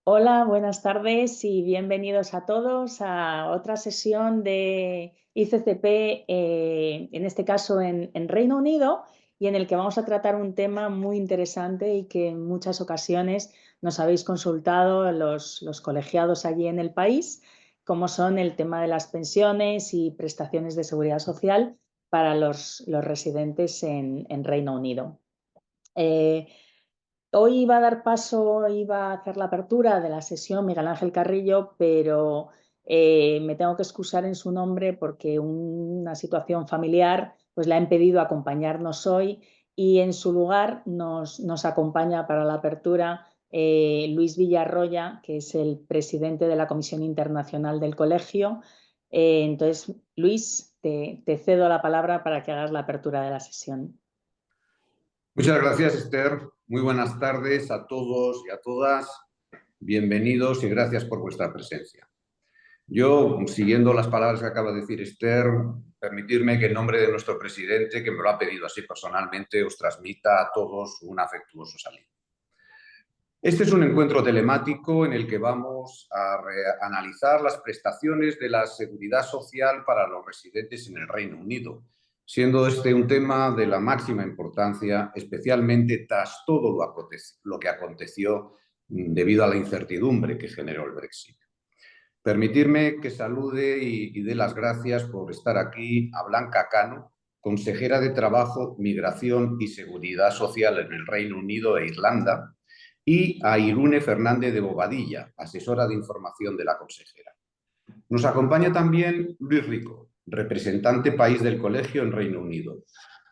Hola, buenas tardes y bienvenidos a todos a otra sesión de ICCP, en este caso en Reino Unido, y en el que vamos a tratar un tema muy interesante y que en muchas ocasiones nos habéis consultado los colegiados allí en el país, como son el tema de las pensiones y prestaciones de seguridad social para los residentes en Reino Unido. Eh, Hoy iba a dar paso, iba a hacer la apertura de la sesión Miguel Ángel Carrillo, pero me tengo que excusar en su nombre porque una situación familiar pues le ha impedido acompañarnos hoy y en su lugar nos acompaña para la apertura Luis Villarroya, que es el presidente de la Comisión Internacional del Colegio. Entonces, Luis, te cedo la palabra para que hagas la apertura de la sesión. Muchas gracias, Esther. Muy buenas tardes a todos y a todas. Bienvenidos y gracias por vuestra presencia. Yo, siguiendo las palabras que acaba de decir Esther, permitirme que en nombre de nuestro presidente, que me lo ha pedido así personalmente, os transmita a todos un afectuoso saludo. Este es un encuentro telemático en el que vamos a analizar las prestaciones de la seguridad social para los residentes en el Reino Unido, siendo este un tema de la máxima importancia, especialmente tras todo lo que aconteció debido a la incertidumbre que generó el Brexit. Permitirme que salude y dé las gracias por estar aquí a Blanca Cano, consejera de Trabajo, Migración y Seguridad Social en el Reino Unido e Irlanda, y a Irune Fernández de Bobadilla, asesora de información de la consejera. Nos acompaña también Luis Rico, representante país del colegio en Reino Unido.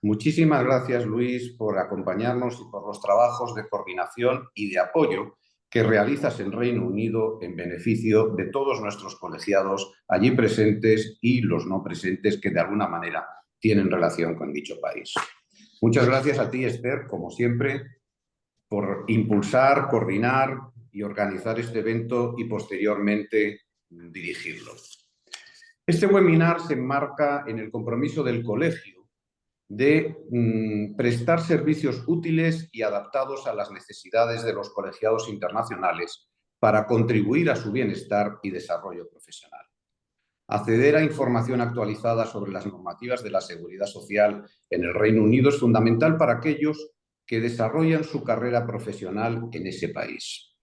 Muchísimas gracias, Luis, por acompañarnos y por los trabajos de coordinación y de apoyo que realizas en Reino Unido en beneficio de todos nuestros colegiados allí presentes y los no presentes que de alguna manera tienen relación con dicho país. Muchas gracias a ti, Esther, como siempre, por impulsar, coordinar y organizar este evento y posteriormente dirigirlo. Este webinar se enmarca en el compromiso del colegio de prestar servicios útiles y adaptados a las necesidades de los colegiados internacionales para contribuir a su bienestar y desarrollo profesional. Acceder a información actualizada sobre las normativas de la seguridad social en el Reino Unido es fundamental para aquellos que desarrollan su carrera profesional en ese país.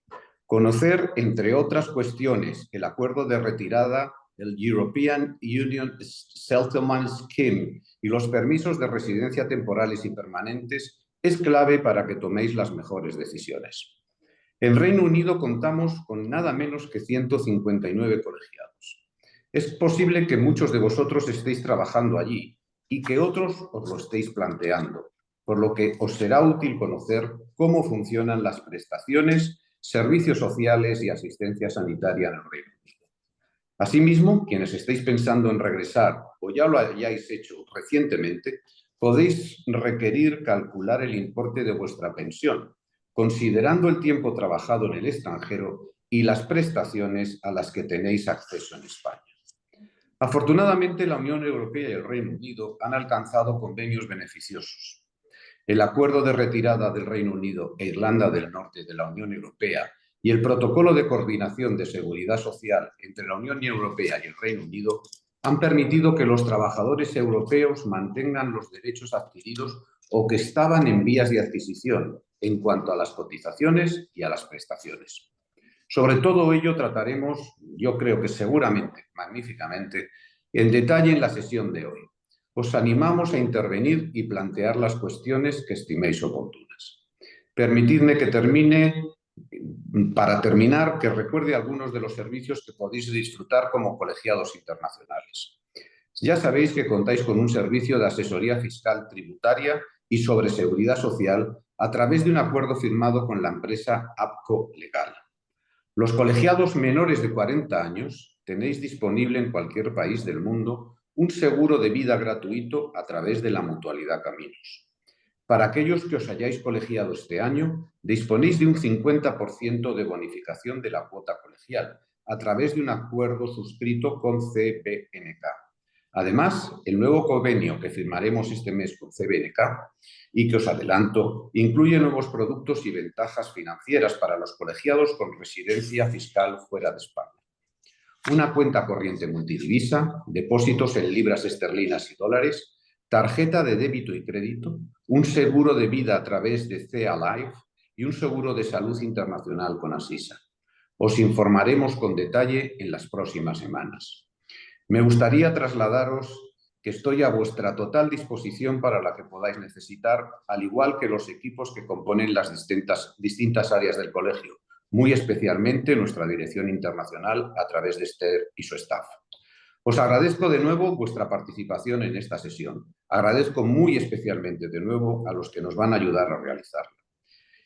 Conocer, entre otras cuestiones, el acuerdo de retirada del European Union Settlement Scheme y los permisos de residencia temporales y permanentes es clave para que toméis las mejores decisiones. En Reino Unido contamos con nada menos que 159 colegiados. Es posible que muchos de vosotros estéis trabajando allí y que otros os lo estéis planteando, por lo que os será útil conocer cómo funcionan las prestaciones, servicios sociales y asistencia sanitaria en el Reino Unido. Asimismo, quienes estéis pensando en regresar o ya lo hayáis hecho recientemente, podéis requerir calcular el importe de vuestra pensión, considerando el tiempo trabajado en el extranjero y las prestaciones a las que tenéis acceso en España. Afortunadamente, la Unión Europea y el Reino Unido han alcanzado convenios beneficiosos. El acuerdo de retirada del Reino Unido e Irlanda del Norte de la Unión Europea y el protocolo de coordinación de seguridad social entre la Unión Europea y el Reino Unido han permitido que los trabajadores europeos mantengan los derechos adquiridos o que estaban en vías de adquisición en cuanto a las cotizaciones y a las prestaciones. Sobre todo ello trataremos, yo creo que seguramente, magníficamente, en detalle en la sesión de hoy. Os animamos a intervenir y plantear las cuestiones que estiméis oportunas. Permitidme que para terminar, que recuerde algunos de los servicios que podéis disfrutar como colegiados internacionales. Ya sabéis que contáis con un servicio de asesoría fiscal tributaria y sobre seguridad social a través de un acuerdo firmado con la empresa APCO Legal. Los colegiados menores de 40 años tenéis disponible en cualquier país del mundo un seguro de vida gratuito a través de la Mutualidad Caminos. Para aquellos que os hayáis colegiado este año, disponéis de un 50% de bonificación de la cuota colegial a través de un acuerdo suscrito con CPNK. Además, el nuevo convenio que firmaremos este mes con CBNK y que os adelanto, incluye nuevos productos y ventajas financieras para los colegiados con residencia fiscal fuera de España. Una cuenta corriente multidivisa, depósitos en libras esterlinas y dólares, tarjeta de débito y crédito, un seguro de vida a través de CEA Life y un seguro de salud internacional con Asisa. Os informaremos con detalle en las próximas semanas. Me gustaría trasladaros que estoy a vuestra total disposición para la que podáis necesitar, al igual que los equipos que componen las distintas áreas del colegio, muy especialmente nuestra dirección internacional a través de Esther y su staff. Os agradezco de nuevo vuestra participación en esta sesión. Agradezco muy especialmente de nuevo a los que nos van a ayudar a realizarla.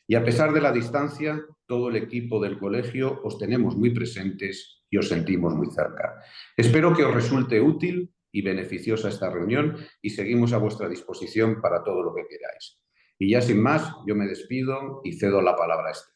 Y a pesar de la distancia, todo el equipo del colegio os tenemos muy presentes y os sentimos muy cerca. Espero que os resulte útil y beneficiosa esta reunión y seguimos a vuestra disposición para todo lo que queráis. Y ya sin más, yo me despido y cedo la palabra a Esther.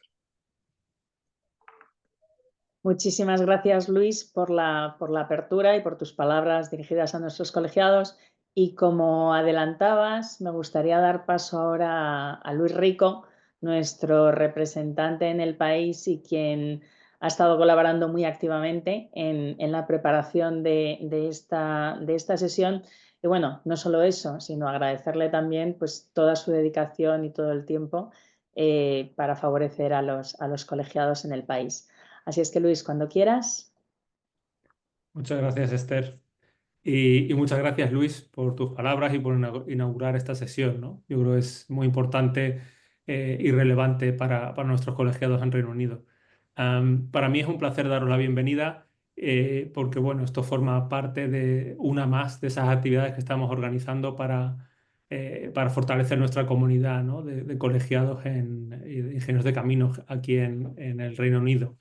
Muchísimas gracias, Luis, por la apertura y por tus palabras dirigidas a nuestros colegiados. Y como adelantabas, me gustaría dar paso ahora a Luis Rico, nuestro representante en el país y quien ha estado colaborando muy activamente en la preparación de esta sesión. Y bueno, no solo eso, sino agradecerle también pues, toda su dedicación y todo el tiempo para favorecer a los colegiados en el país. Así es que, Luis, cuando quieras. Muchas gracias, Esther. Y muchas gracias, Luis, por tus palabras y por inaugurar esta sesión, ¿no? Yo creo que es muy importante y relevante para nuestros colegiados en Reino Unido. Para mí es un placer daros la bienvenida porque, bueno, esto forma parte de una más de esas actividades que estamos organizando para fortalecer nuestra comunidad, ¿no? de colegiados y de ingenieros de caminos aquí en el Reino Unido.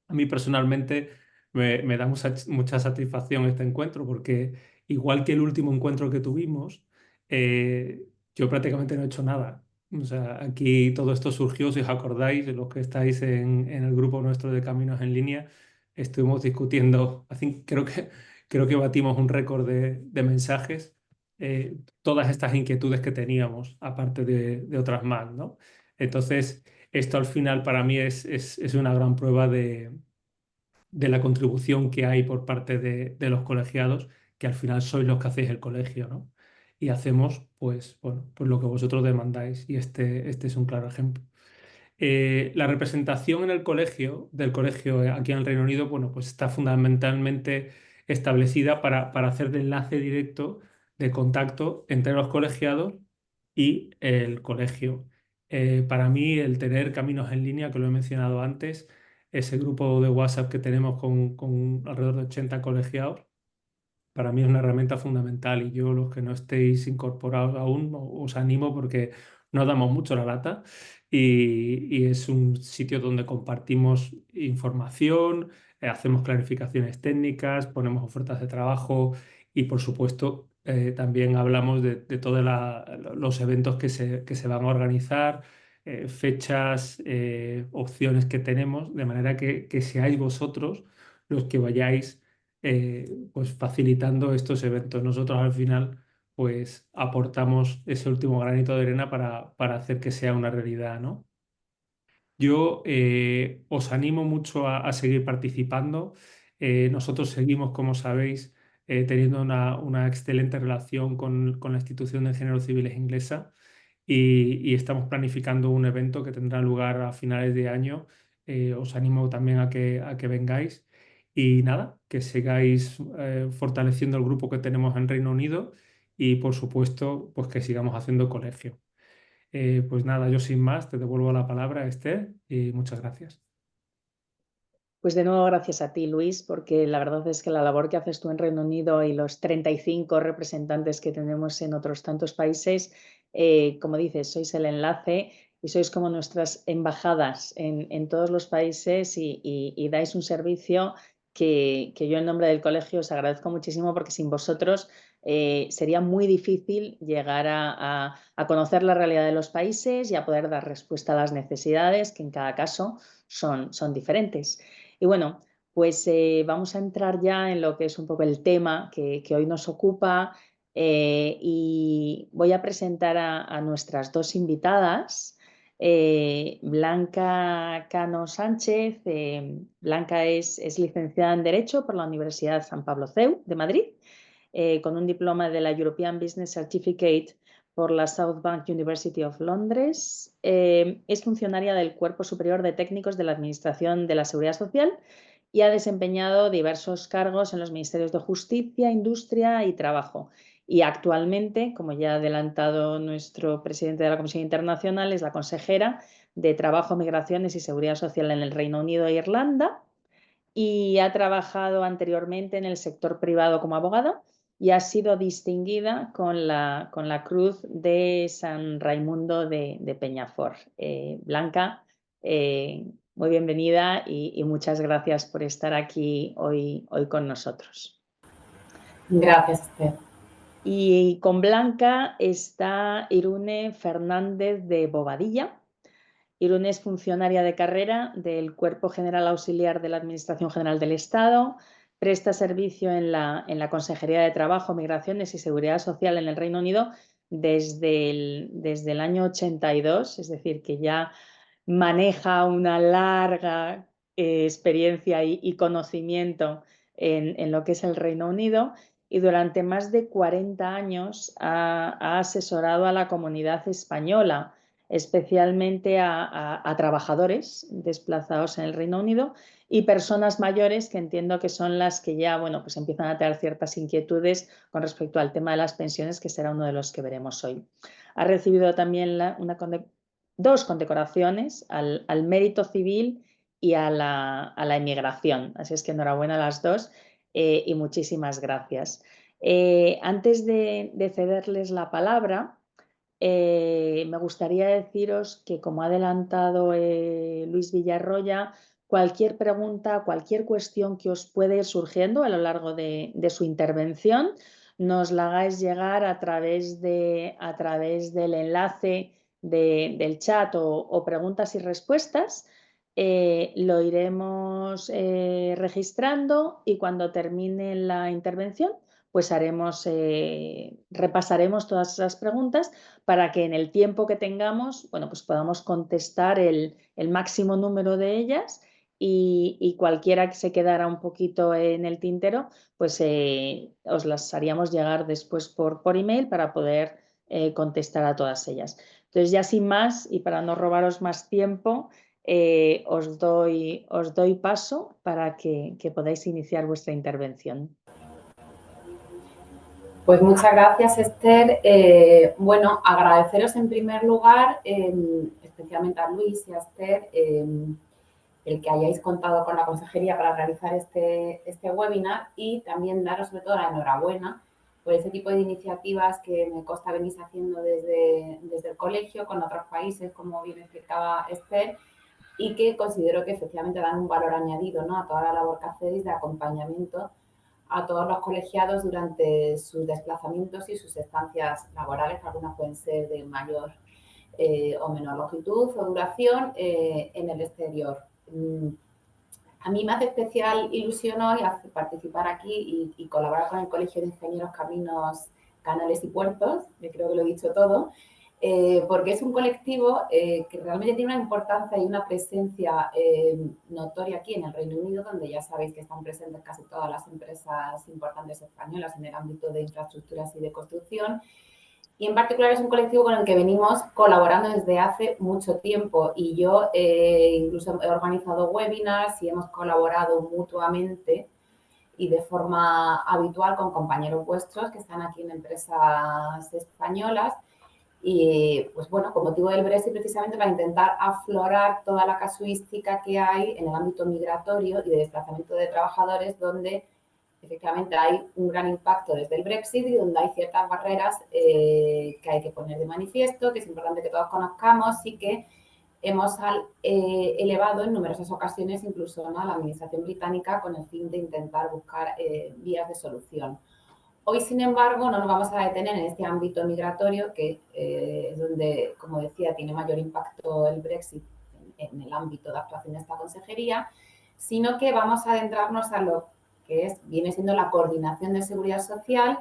A mí personalmente me da mucha satisfacción este encuentro porque igual que el último encuentro que tuvimos, yo prácticamente no he hecho nada. O sea, aquí todo esto surgió, si os acordáis, los que estáis en el grupo nuestro de Caminos en Línea, estuvimos discutiendo, creo que batimos un récord de mensajes, todas estas inquietudes que teníamos, aparte de otras más, ¿no? Entonces, esto al final para mí es una gran prueba de la contribución que hay por parte de los colegiados, que al final sois los que hacéis el colegio, ¿no? Y hacemos, pues, bueno, pues lo que vosotros demandáis, y este es un claro ejemplo. La representación en el colegio, del colegio aquí en el Reino Unido, bueno, pues está fundamentalmente establecida para hacer de enlace directo de contacto entre los colegiados y el colegio. Para mí, el tener Caminos en Línea, que lo he mencionado antes, ese grupo de WhatsApp que tenemos con alrededor de 80 colegiados, para mí es una herramienta fundamental y yo, los que no estéis incorporados aún, os animo porque no damos mucho la lata y es un sitio donde compartimos información, hacemos clarificaciones técnicas, ponemos ofertas de trabajo y, por supuesto, también hablamos de todos los eventos que se van a organizar, fechas, opciones que tenemos, de manera que seáis vosotros los que vayáis pues facilitando estos eventos. Nosotros al final pues aportamos ese último granito de arena para hacer que sea una realidad, ¿no? Yo os animo mucho a seguir participando. Nosotros seguimos, como sabéis, teniendo una excelente relación con la institución de Ingenieros Civiles inglesa y estamos planificando un evento que tendrá lugar a finales de año. Os animo también a que vengáis y nada, que sigáis fortaleciendo el grupo que tenemos en Reino Unido y, por supuesto, pues que sigamos haciendo colegio. Pues nada, yo sin más te devuelvo la palabra, Esther, y muchas gracias. Pues de nuevo, gracias a ti, Luis, porque la verdad es que la labor que haces tú en Reino Unido y los 35 representantes que tenemos en otros tantos países, como dices, sois el enlace y sois como nuestras embajadas en todos los países y dais un servicio que yo en nombre del colegio os agradezco muchísimo porque sin vosotros sería muy difícil llegar a conocer la realidad de los países y a poder dar respuesta a las necesidades que en cada caso son diferentes. Y bueno, pues vamos a entrar ya en lo que es un poco el tema que hoy nos ocupa y voy a presentar a nuestras dos invitadas. Blanca Cano Sánchez. Blanca es licenciada en Derecho por la Universidad San Pablo CEU de Madrid, con un diploma de la European Business Certificate por la South Bank University of Londres. Es funcionaria del Cuerpo Superior de Técnicos de la Administración de la Seguridad Social y ha desempeñado diversos cargos en los Ministerios de Justicia, Industria y Trabajo. Y actualmente, como ya ha adelantado nuestro presidente de la Comisión Internacional, es la consejera de Trabajo, Migraciones y Seguridad Social en el Reino Unido e Irlanda, y ha trabajado anteriormente en el sector privado como abogada y ha sido distinguida con la Cruz de San Raimundo de Peñafort. Blanca, muy bienvenida y muchas gracias por estar aquí hoy con nosotros. Gracias, Esther. Y con Blanca está Irune Fernández de Bobadilla. Irune es funcionaria de carrera del Cuerpo General Auxiliar de la Administración General del Estado, presta servicio en la Consejería de Trabajo, Migraciones y Seguridad Social en el Reino Unido desde el año 82, es decir, que ya maneja una larga experiencia y conocimiento en lo que es el Reino Unido, y durante más de 40 años ha asesorado a la comunidad española, especialmente a trabajadores desplazados en el Reino Unido y personas mayores, que entiendo que son las que ya pues empiezan a tener ciertas inquietudes con respecto al tema de las pensiones, que será uno de los que veremos hoy. Ha recibido también dos condecoraciones al mérito civil y a la emigración. Así es que enhorabuena a las dos y muchísimas gracias. Antes de cederles la palabra, me gustaría deciros que, como ha adelantado Luis Villarroya, cualquier pregunta, cualquier cuestión que os puede ir surgiendo a lo largo de su intervención, nos la hagáis llegar a través del enlace del chat o preguntas y respuestas. Lo iremos registrando y cuando termine la intervención pues repasaremos todas esas preguntas para que en el tiempo que tengamos pues podamos contestar el máximo número de ellas, y cualquiera que se quedara un poquito en el tintero pues os las haríamos llegar después por email para poder contestar a todas ellas. Entonces, ya sin más y para no robaros más tiempo, os doy paso para que podáis iniciar vuestra intervención. Pues muchas gracias, Esther. Bueno, agradeceros en primer lugar, especialmente a Luis y a Esther, el que hayáis contado con la consejería para realizar este webinar, y también daros sobre todo la enhorabuena por ese tipo de iniciativas que me consta venís haciendo desde el colegio con otros países, como bien explicaba Esther, y que considero que efectivamente dan un valor añadido, ¿no?, a toda la labor que hacéis de acompañamiento a todos los colegiados durante sus desplazamientos y sus estancias laborales, que algunas pueden ser de mayor o menor longitud o duración en el exterior. A mí me hace especial ilusión hoy participar aquí y colaborar con el Colegio de Ingenieros Caminos, Canales y Puertos, que creo que lo he dicho todo, porque es un colectivo que realmente tiene una importancia y una presencia notoria aquí en el Reino Unido, donde ya sabéis que están presentes casi todas las empresas importantes españolas en el ámbito de infraestructuras y de construcción. Y en particular es un colectivo con el que venimos colaborando desde hace mucho tiempo, y yo incluso he organizado webinars y hemos colaborado mutuamente y de forma habitual con compañeros vuestros que están aquí en empresas españolas. Y pues bueno, con motivo del Brexit, precisamente para intentar aflorar toda la casuística que hay en el ámbito migratorio y de desplazamiento de trabajadores, donde efectivamente hay un gran impacto desde el Brexit y donde hay ciertas barreras que hay que poner de manifiesto, que es importante que todos conozcamos y que hemos elevado en numerosas ocasiones incluso, ¿no?, a la administración británica con el fin de intentar buscar vías de solución. Hoy, sin embargo, no nos vamos a detener en este ámbito migratorio, que es donde, como decía, tiene mayor impacto el Brexit en el ámbito de actuación de esta consejería, sino que vamos a adentrarnos a lo que viene siendo la coordinación de seguridad social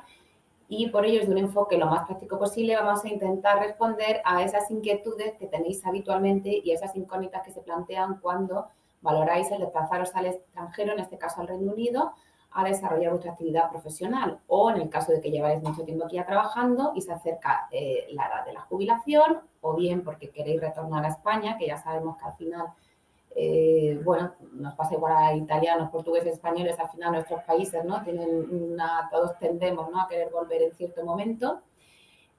y por ello, desde un enfoque lo más práctico posible, vamos a intentar responder a esas inquietudes que tenéis habitualmente y esas incógnitas que se plantean cuando valoráis el desplazaros al extranjero, en este caso al Reino Unido, a desarrollar vuestra actividad profesional o en el caso de que lleváis mucho tiempo aquí ya trabajando y se acerca la edad de la jubilación o bien porque queréis retornar a España, que ya sabemos que al final bueno, nos pasa igual a italianos, portugueses, españoles, al final nuestros países, ¿no? Todos tendemos, ¿no?, a querer volver en cierto momento.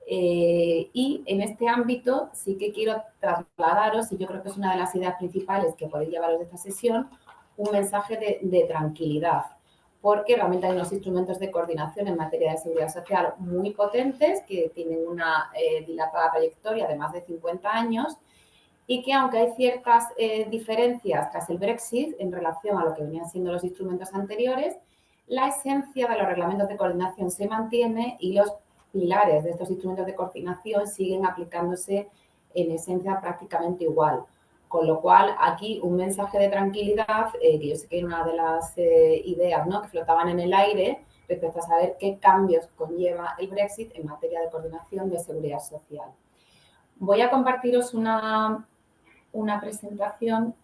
Y en este ámbito sí que quiero trasladaros, y yo creo que es una de las ideas principales que podéis llevaros de esta sesión, un mensaje de tranquilidad, porque realmente hay unos instrumentos de coordinación en materia de seguridad social muy potentes, que tienen una dilatada trayectoria de más de 50 años, y que aunque hay ciertas diferencias tras el Brexit en relación a lo que venían siendo los instrumentos anteriores, la esencia de los reglamentos de coordinación se mantiene y los pilares de estos instrumentos de coordinación siguen aplicándose en esencia prácticamente igual. Con lo cual, aquí un mensaje de tranquilidad, que yo sé que era una de las ideas, ¿no?, que flotaban en el aire respecto a saber qué cambios conlleva el Brexit en materia de coordinación de seguridad social. Voy a compartiros una presentación.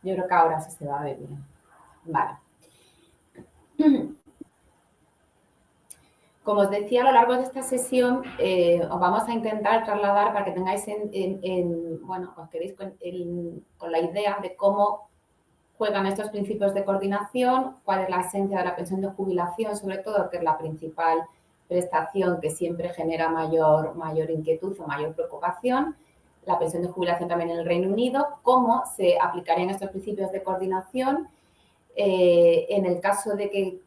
Yo creo que ahora sí se va a ver bien. Vale. Como os decía, a lo largo de esta sesión os vamos a intentar trasladar para que tengáis bueno, os quedéis con la idea de cómo juegan estos principios de coordinación, cuál es la esencia de la pensión de jubilación, sobre todo, que es la principal prestación que siempre genera mayor inquietud o mayor preocupación, la pensión de jubilación también en el Reino Unido, cómo se aplicarían estos principios de coordinación en el caso de que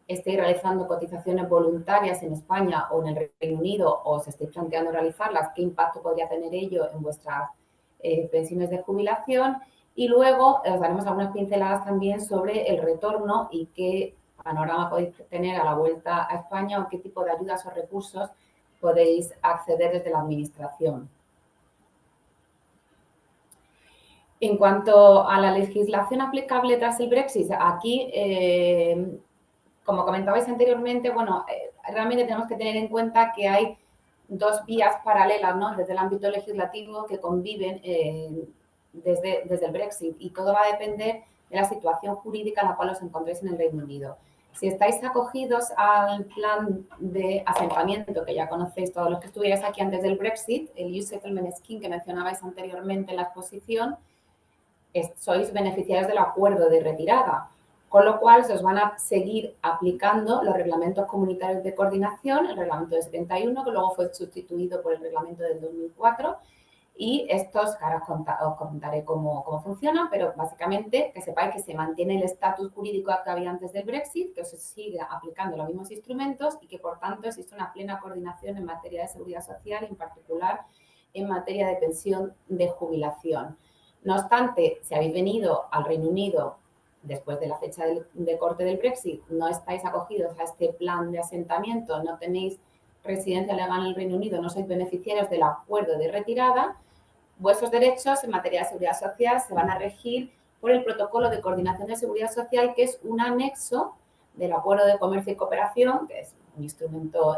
estéis realizando cotizaciones voluntarias en España o en el Reino Unido o os estéis planteando realizarlas, qué impacto podría tener ello en vuestras pensiones de jubilación. Y luego os daremos algunas pinceladas también sobre el retorno y qué panorama podéis tener a la vuelta a España o qué tipo de ayudas o recursos podéis acceder desde la Administración. En cuanto a la legislación aplicable tras el Brexit, aquí, como comentabais anteriormente, bueno, realmente tenemos que tener en cuenta que hay dos vías paralelas, ¿no?, desde el ámbito legislativo que conviven desde el Brexit, y todo va a depender de la situación jurídica en la cual os encontréis en el Reino Unido. Si estáis acogidos al plan de asentamiento, que ya conocéis todos los que estuvierais aquí antes del Brexit, el Youth Settlement Scheme que mencionabais anteriormente en la exposición, sois beneficiarios del acuerdo de retirada, con lo cual se os van a seguir aplicando los reglamentos comunitarios de coordinación, el reglamento de 71, que luego fue sustituido por el reglamento del 2004, y estos, ahora os contaré cómo funcionan, pero básicamente que sepáis que se mantiene el estatus jurídico que había antes del Brexit, que se sigue aplicando los mismos instrumentos y que, por tanto, existe una plena coordinación en materia de seguridad social, en particular en materia de pensión de jubilación. No obstante, si habéis venido al Reino Unido después de la fecha de corte del Brexit, no estáis acogidos a este plan de asentamiento, no tenéis residencia legal en el Reino Unido, no sois beneficiarios del acuerdo de retirada, vuestros derechos en materia de seguridad social se van a regir por el protocolo de coordinación de seguridad social, que es un anexo del acuerdo de comercio y cooperación, que es un instrumento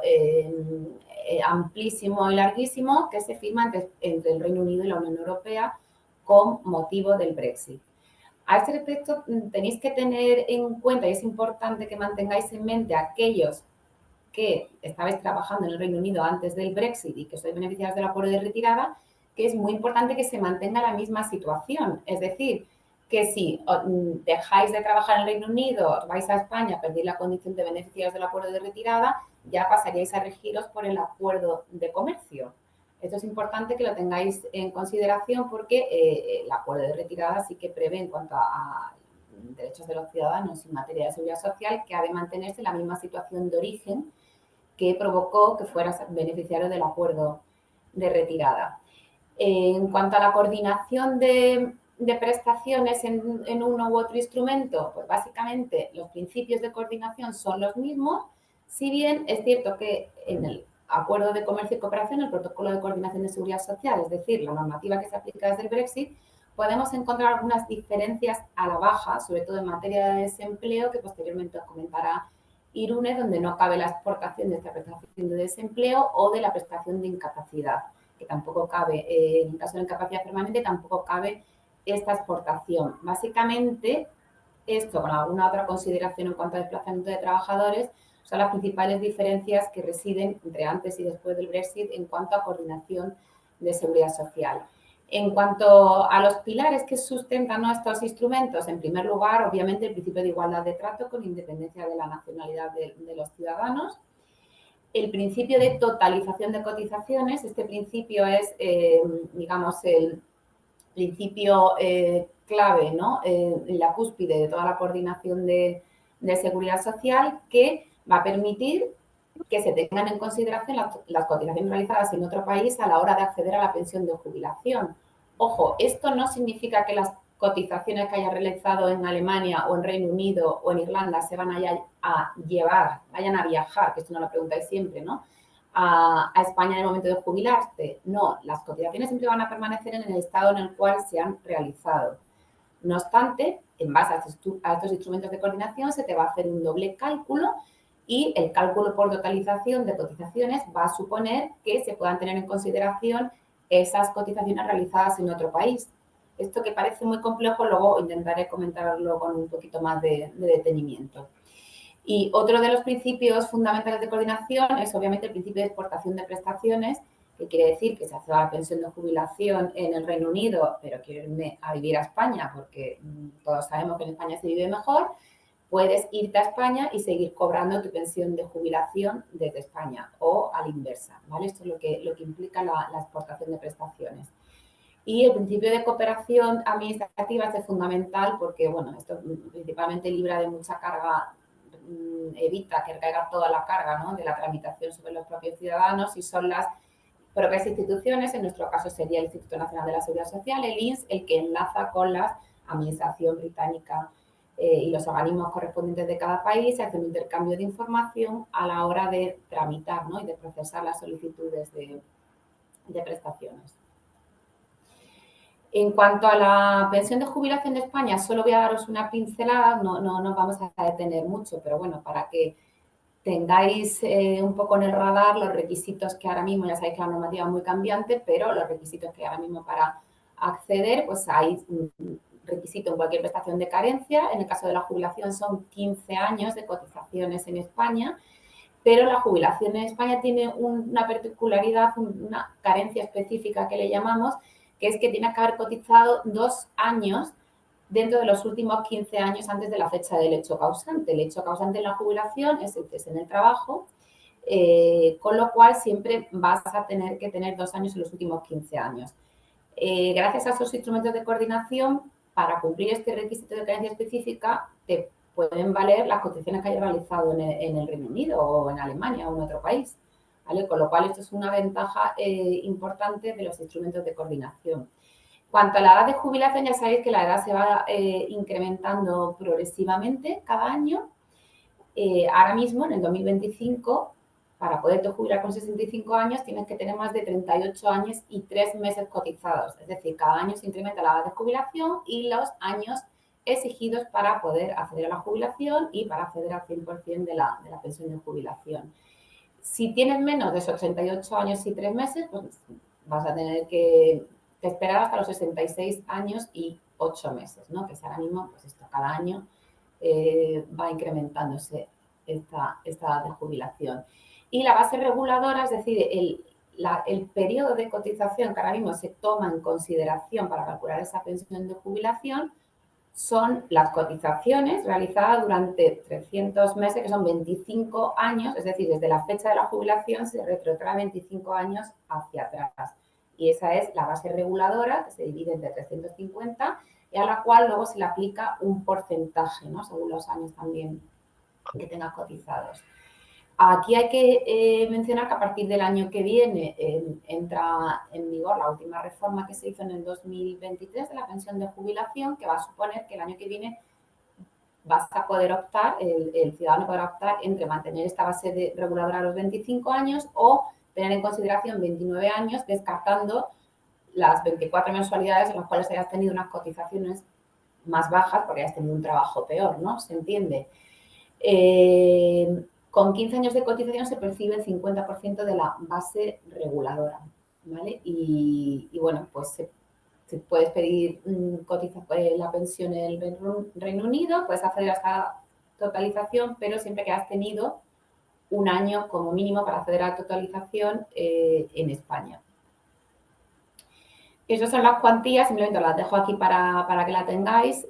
amplísimo y larguísimo que se firma entre el Reino Unido y la Unión Europea con motivo del Brexit. A este respecto, tenéis que tener en cuenta, y es importante que mantengáis en mente a aquellos que estabais trabajando en el Reino Unido antes del Brexit y que sois beneficiarios del acuerdo de retirada, que es muy importante que se mantenga la misma situación. Es decir, que si dejáis de trabajar en el Reino Unido, vais a España, perdéis la condición de beneficiarios del acuerdo de retirada, ya pasaríais a regiros por el acuerdo de comercio. Esto es importante que lo tengáis en consideración porque el acuerdo de retirada sí que prevé, en cuanto a derechos de los ciudadanos en materia de seguridad social, que ha de mantenerse en la misma situación de origen que provocó que fueras beneficiario del acuerdo de retirada. En cuanto a la coordinación de prestaciones en uno u otro instrumento, pues básicamente los principios de coordinación son los mismos, si bien es cierto que en el Acuerdo de Comercio y Cooperación, el Protocolo de Coordinación de Seguridad Social, es decir, la normativa que se aplica desde el Brexit, podemos encontrar algunas diferencias a la baja, sobre todo en materia de desempleo, que posteriormente os comentará Irune, donde no cabe la exportación de esta prestación de desempleo o de la prestación de incapacidad, que tampoco cabe, en el caso de incapacidad permanente, tampoco cabe esta exportación. Básicamente, esto con alguna otra consideración en cuanto a desplazamiento de trabajadores, son las principales diferencias que residen entre antes y después del Brexit en cuanto a coordinación de seguridad social. En cuanto a los pilares que sustentan estos instrumentos, en primer lugar, obviamente, el principio de igualdad de trato con independencia de la nacionalidad de los ciudadanos. El principio de totalización de cotizaciones, este principio es, digamos, el principio clave, ¿no? En la cúspide de toda la coordinación de seguridad social, que va a permitir que se tengan en consideración las cotizaciones realizadas en otro país a la hora de acceder a la pensión de jubilación. Ojo, esto no significa que las cotizaciones que haya realizado en Alemania o en Reino Unido o en Irlanda se van a llevar, vayan a viajar, que esto no lo preguntáis siempre, ¿no? A España en el momento de jubilarte. No, las cotizaciones siempre van a permanecer en el estado en el cual se han realizado. No obstante, en base a estos instrumentos de coordinación se te va a hacer un doble cálculo y el cálculo por totalización de cotizaciones va a suponer que se puedan tener en consideración esas cotizaciones realizadas en otro país. Esto que parece muy complejo, luego intentaré comentarlo con un poquito más de detenimiento. Y otro de los principios fundamentales de coordinación es obviamente el principio de exportación de prestaciones, que quiere decir que se hace la pensión de jubilación en el Reino Unido, pero quiero irme a vivir a España porque todos sabemos que en España se vive mejor, puedes irte a España y seguir cobrando tu pensión de jubilación desde España o a la inversa, ¿vale? Esto es lo que implica la exportación de prestaciones. Y el principio de cooperación administrativa es fundamental porque, bueno, esto principalmente libra de mucha carga, evita que recaiga toda la carga, ¿no?, de la tramitación sobre los propios ciudadanos, y son las propias instituciones, en nuestro caso sería el Instituto Nacional de la Seguridad Social, el INS, el que enlaza con la administración británica y los organismos correspondientes de cada país, y hace un intercambio de información a la hora de tramitar, ¿no?, y de procesar las solicitudes de prestaciones. En cuanto a la pensión de jubilación de España, solo voy a daros una pincelada, no nos vamos a detener mucho, pero bueno, para que tengáis un poco en el radar los requisitos que ahora mismo, ya sabéis que la normativa es muy cambiante, pero los requisitos que ahora mismo para acceder, pues hay un requisito en cualquier prestación de carencia. En el caso de la jubilación son 15 años de cotizaciones en España, pero la jubilación en España tiene una particularidad, una carencia específica que le llamamos, que es que tiene que haber cotizado 2 años dentro de los últimos 15 años antes de la fecha del hecho causante. El hecho causante en la jubilación es el cese en el trabajo, con lo cual siempre vas a tener que tener 2 años en los últimos 15 años. Gracias a esos instrumentos de coordinación, para cumplir este requisito de carencia específica, te pueden valer las cotizaciones que hayas realizado en el Reino Unido o en Alemania o en otro país, ¿vale? Con lo cual, esto es una ventaja importante de los instrumentos de coordinación. Cuanto a la edad de jubilación, ya sabéis que la edad se va incrementando progresivamente cada año. Ahora mismo, en el 2025, para poderte jubilar con 65 años, tienes que tener más de 38 años y 3 meses cotizados. Es decir, cada año se incrementa la edad de jubilación y los años exigidos para poder acceder a la jubilación y para acceder al 100% de la pensión de jubilación. Si tienes menos de esos 38 años y 3 meses, pues vas a tener que esperar hasta los 66 años y 8 meses, ¿no? Que es ahora mismo, pues esto, cada año va incrementándose esta edad de jubilación. Y la base reguladora, es decir, el periodo de cotización que ahora mismo se toma en consideración para calcular esa pensión de jubilación, son las cotizaciones realizadas durante 300 meses, que son 25 años, es decir, desde la fecha de la jubilación se retrotrae 25 años hacia atrás. Y esa es la base reguladora, que se divide entre 350, y a la cual luego se le aplica un porcentaje, ¿no? Según los años también que tengas cotizados. Aquí hay que mencionar que a partir del año que viene entra en vigor la última reforma que se hizo en el 2023 de la pensión de jubilación, que va a suponer que el año que viene vas a poder optar, el ciudadano podrá optar entre mantener esta base reguladora a los 25 años o tener en consideración 29 años, descartando las 24 mensualidades en las cuales hayas tenido unas cotizaciones más bajas porque hayas tenido un trabajo peor, ¿no? ¿Se entiende? Con 15 años de cotización se percibe el 50% de la base reguladora, ¿vale? Y bueno, pues se puedes pedir la pensión en el Reino Unido, puedes acceder a esta totalización, pero siempre que has tenido un año como mínimo para acceder a la totalización en España. Esas son las cuantías, simplemente las dejo aquí para que la tengáis.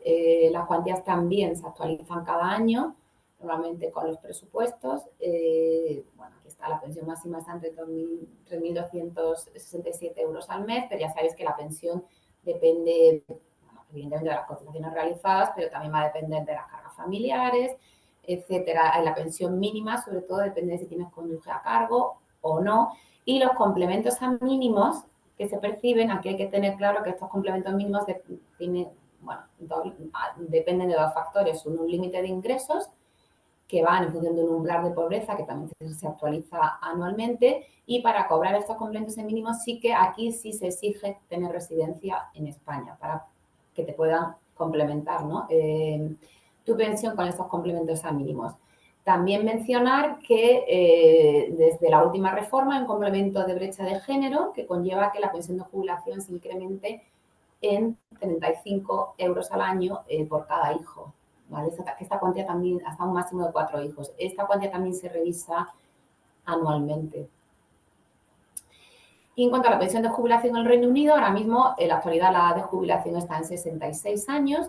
Las cuantías también se actualizan cada año, normalmente con los presupuestos. Bueno, aquí está la pensión máxima, está entre 3.267 euros al mes, pero ya sabéis que la pensión depende, bueno, evidentemente de las cotizaciones realizadas, pero también va a depender de las cargas familiares, etcétera. La pensión mínima, sobre todo, depende de si tienes cónyuge a cargo o no. Y los complementos a mínimos que se perciben, aquí hay que tener claro que estos complementos mínimos dependen de dos factores. Un límite de ingresos que van en función de un umbral de pobreza que también se actualiza anualmente, y para cobrar estos complementos mínimos sí que aquí sí se exige tener residencia en España para que te puedan complementar, ¿no? Tu pensión con estos complementos a mínimos. También mencionar que desde la última reforma hay un complemento de brecha de género que conlleva que la pensión de jubilación se incremente en 35 euros al año por cada hijo, ¿vale? Esta cuantía también, hasta un máximo de 4 hijos. Esta cuantía también se revisa anualmente. Y en cuanto a la pensión de jubilación en el Reino Unido, ahora mismo en la actualidad la de jubilación está en 66 años.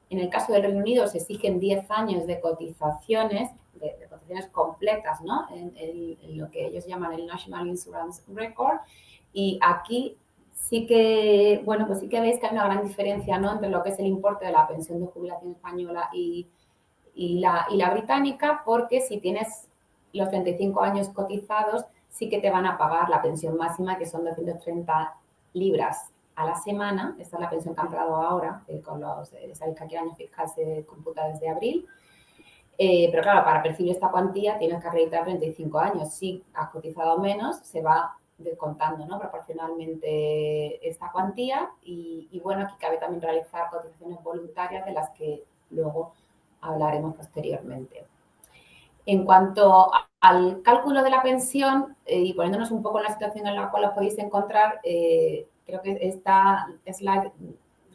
En el caso del Reino Unido se exigen 10 años de cotizaciones, de cotizaciones completas, ¿no? En lo que ellos llaman el National Insurance Record. Y aquí sí que, bueno, pues sí que veis que hay una gran diferencia, ¿no? Entre lo que es el importe de la pensión de jubilación española y la británica, porque si tienes los 35 años cotizados, sí que te van a pagar la pensión máxima, que son 230 libras a la semana. Esta es la pensión que han pagado ahora, sabéis que aquí el año fiscal se computa desde abril. Pero claro, para percibir esta cuantía tienes que acreditar 35 años. Si has cotizado menos, se va descontando, ¿no? Proporcionalmente esta cuantía. Y bueno, aquí cabe también realizar cotizaciones voluntarias de las que luego hablaremos posteriormente. En cuanto al cálculo de la pensión, y poniéndonos un poco en la situación en la cual os podéis encontrar, creo que esta slide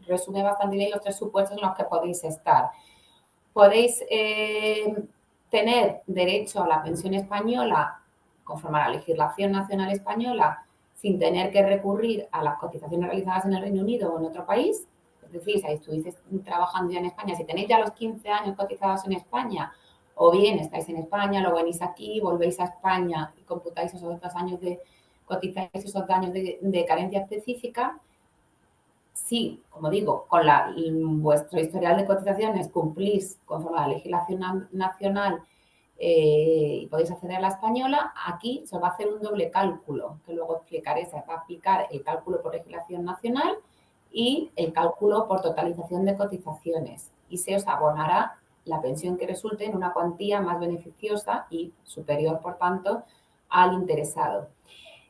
resume bastante bien los 3 supuestos en los que podéis estar. Podéis tener derecho a la pensión española conforme a la legislación nacional española sin tener que recurrir a las cotizaciones realizadas en el Reino Unido o en otro país. Es decir, si estuvieseis trabajando ya en España, si tenéis ya los 15 años cotizados en España, o bien estáis en España, luego venís aquí, volvéis a España y computáis esos 2 años cotizáis esos años de carencia específica. Si, como digo, con vuestro historial de cotizaciones cumplís conforme a la legislación nacional y podéis acceder a la española, aquí se os va a hacer un doble cálculo, que luego explicaré. Se va a aplicar el cálculo por legislación nacional y el cálculo por totalización de cotizaciones, y se os abonará la pensión que resulte en una cuantía más beneficiosa y superior, por tanto, al interesado.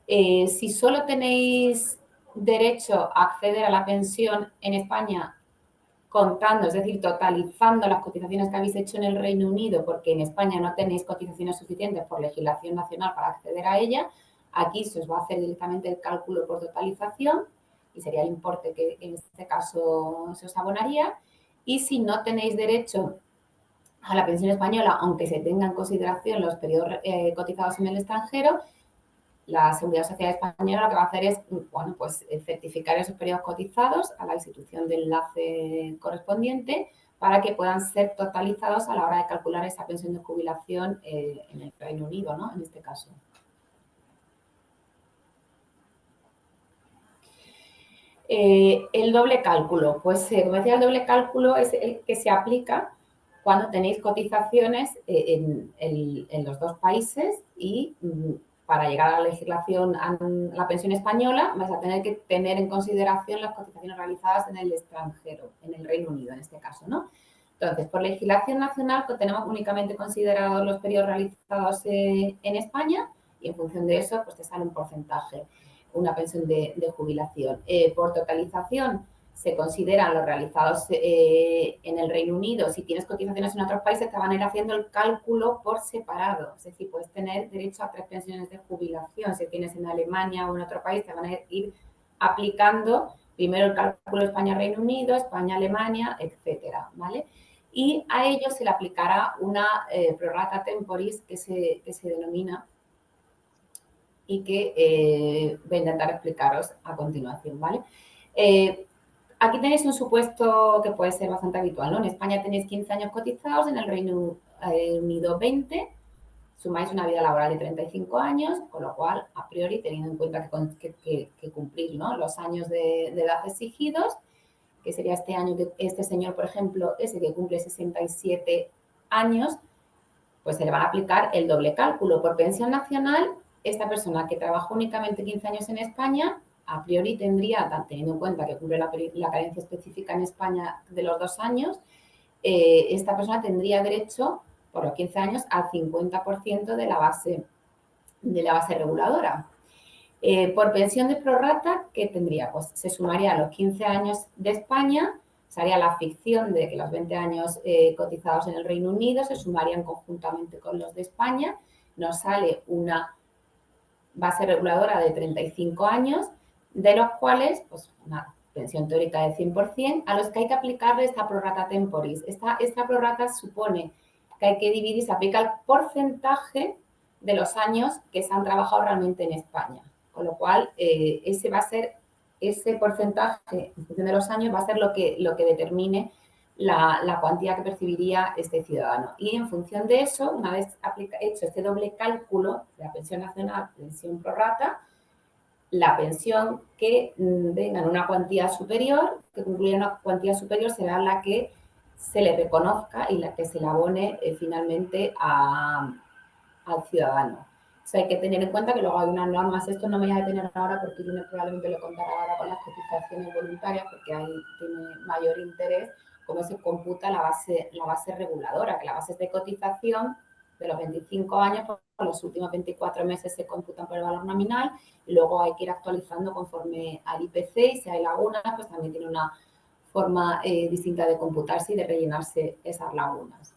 Si solo tenéis derecho a acceder a la pensión en España contando, es decir, totalizando las cotizaciones que habéis hecho en el Reino Unido, porque en España no tenéis cotizaciones suficientes por legislación nacional para acceder a ella, aquí se os va a hacer directamente el cálculo por totalización y sería el importe que en este caso se os abonaría. Y si no tenéis derecho a la pensión española, aunque se tenga en consideración los periodos cotizados en el extranjero, la Seguridad Social Española lo que va a hacer es, bueno, pues certificar esos periodos cotizados a la institución de enlace correspondiente para que puedan ser totalizados a la hora de calcular esa pensión de jubilación en el Reino Unido, ¿no? En este caso. El doble cálculo, pues como decía, el doble cálculo es el que se aplica cuando tenéis cotizaciones en los dos países y para llegar a la legislación, a la pensión española, vais a tener que tener en consideración las cotizaciones realizadas en el extranjero, en el Reino Unido en este caso, ¿no? Entonces, por legislación nacional tenemos únicamente considerados los periodos realizados en España y en función de eso, pues te sale un porcentaje, una pensión de jubilación. Por totalización se consideran los realizados en el Reino Unido. Si tienes cotizaciones en otros países, te van a ir haciendo el cálculo por separado. Es decir, puedes tener derecho a 3 pensiones de jubilación. Si tienes en Alemania o en otro país, te van a ir aplicando primero el cálculo España-Reino Unido, España-Alemania, etcétera, ¿vale? Y a ello se le aplicará una prorata temporis que se denomina y que voy a intentar explicaros a continuación, ¿vale? Aquí tenéis un supuesto que puede ser bastante habitual, ¿no? En España tenéis 15 años cotizados, en el Reino Unido 20, sumáis una vida laboral de 35 años, con lo cual, a priori, teniendo en cuenta que cumplís, ¿no?, los años de edad exigidos, que sería este año que este señor, por ejemplo, ese que cumple 67 años, pues se le van a aplicar el doble cálculo. Por pensión nacional, esta persona que trabajó únicamente 15 años en España, a priori tendría, teniendo en cuenta que cumple la carencia específica en España de los 2 años, esta persona tendría derecho, por los 15 años, al 50% de la base reguladora. Por pensión de prorrata, ¿qué tendría? Pues se sumaría a los 15 años de España, se haría la ficción de que los 20 años cotizados en el Reino Unido se sumarían conjuntamente con los de España, nos sale una base reguladora de 35 años, de los cuales, pues una pensión teórica de 100%, a los que hay que aplicarle esta prorata temporis. Esta prorata supone que hay que dividir, se aplica el porcentaje de los años que se han trabajado realmente en España. Con lo cual, ese va a ser, ese porcentaje, en función de los años, va a ser lo que determine la cuantía que percibiría este ciudadano. Y en función de eso, una vez hecho este doble cálculo de la pensión nacional, pensión prorrata, la pensión que venga en una cuantía superior, que concluya una cuantía superior, será la que se le reconozca y la que se le abone finalmente al ciudadano. O sea, hay que tener en cuenta que luego hay unas normas, esto no me voy a detener ahora porque yo probablemente lo contaré ahora con las cotizaciones voluntarias porque ahí tiene mayor interés cómo se computa la base reguladora, que la base de cotización de los 25 años, por los últimos 24 meses se computan por el valor nominal y luego hay que ir actualizando conforme al IPC y si hay lagunas, pues también tiene una forma distinta de computarse y de rellenarse esas lagunas.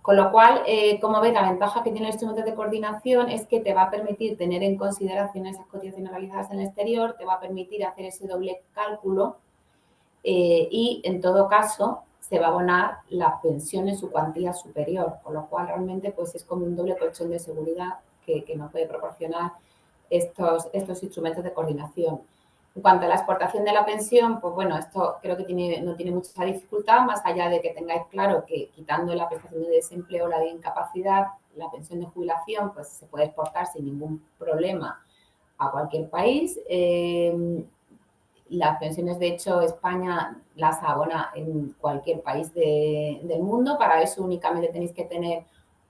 Con lo cual, como ves, la ventaja que tiene el instrumento de coordinación es que te va a permitir tener en consideración esas cotizaciones realizadas en el exterior, te va a permitir hacer ese doble cálculo y, en todo caso, se va a abonar la pensión en su cuantía superior, con lo cual realmente pues, es como un doble colchón de seguridad que nos puede proporcionar estos instrumentos de coordinación. En cuanto a la exportación de la pensión, pues bueno, esto creo que no tiene mucha dificultad, más allá de que tengáis claro que quitando la prestación de desempleo o la de incapacidad, la pensión de jubilación pues se puede exportar sin ningún problema a cualquier país. Las pensiones, de hecho, España las abona en cualquier país del mundo. Para eso únicamente tenéis que tener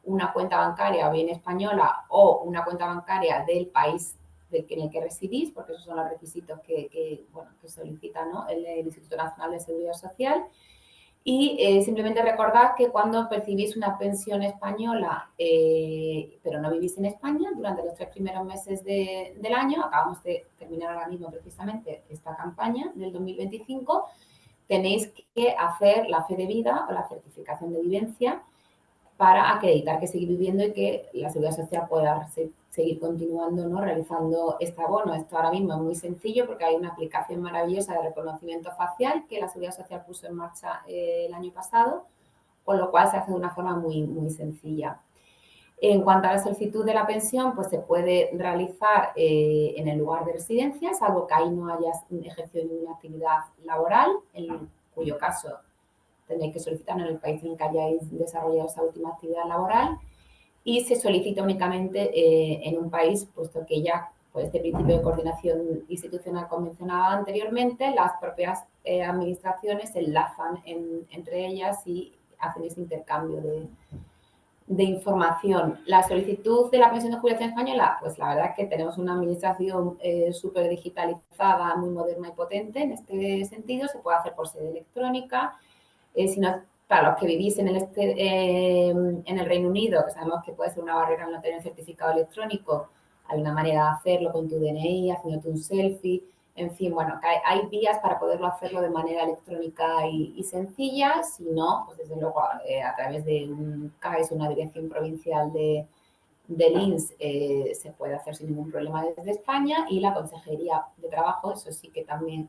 una cuenta bancaria o bien española o una cuenta bancaria del país en el que residís, porque esos son los requisitos que solicita, ¿no?, el Instituto Nacional de Seguridad Social. Y simplemente recordad que cuando percibís una pensión española, pero no vivís en España, durante los 3 primeros meses del año, acabamos de terminar ahora mismo precisamente esta campaña del 2025, tenéis que hacer la fe de vida o la certificación de vivencia para acreditar que seguís viviendo y que la Seguridad Social pueda seguir continuando, ¿no?, realizando este abono. Esto ahora mismo es muy sencillo porque hay una aplicación maravillosa de reconocimiento facial que la Seguridad Social puso en marcha el año pasado, con lo cual se hace de una forma muy, muy sencilla. En cuanto a la solicitud de la pensión, pues se puede realizar en el lugar de residencia, salvo que ahí no hayas ejercido ninguna actividad laboral, en cuyo caso tendréis que solicitar en el país en el que hayáis desarrollado esa última actividad laboral y se solicita únicamente en un país, puesto que ya por este principio de coordinación institucional que mencionaba anteriormente, las propias administraciones se enlazan entre ellas y hacen ese intercambio de información. La solicitud de la pensión de jubilación española, pues la verdad es que tenemos una administración súper digitalizada, muy moderna y potente en este sentido. Se puede hacer por sede electrónica. Si no, para los que vivís en el Reino Unido, que sabemos que puede ser una barrera no tener certificado electrónico, hay una manera de hacerlo con tu DNI, haciéndote un selfie. En fin, bueno, hay vías para poderlo hacerlo de manera electrónica y sencilla. Si no, pues desde luego a través de un CAES, una dirección provincial de INS, se puede hacer sin ningún problema desde España. Y la Consejería de Trabajo, eso sí que también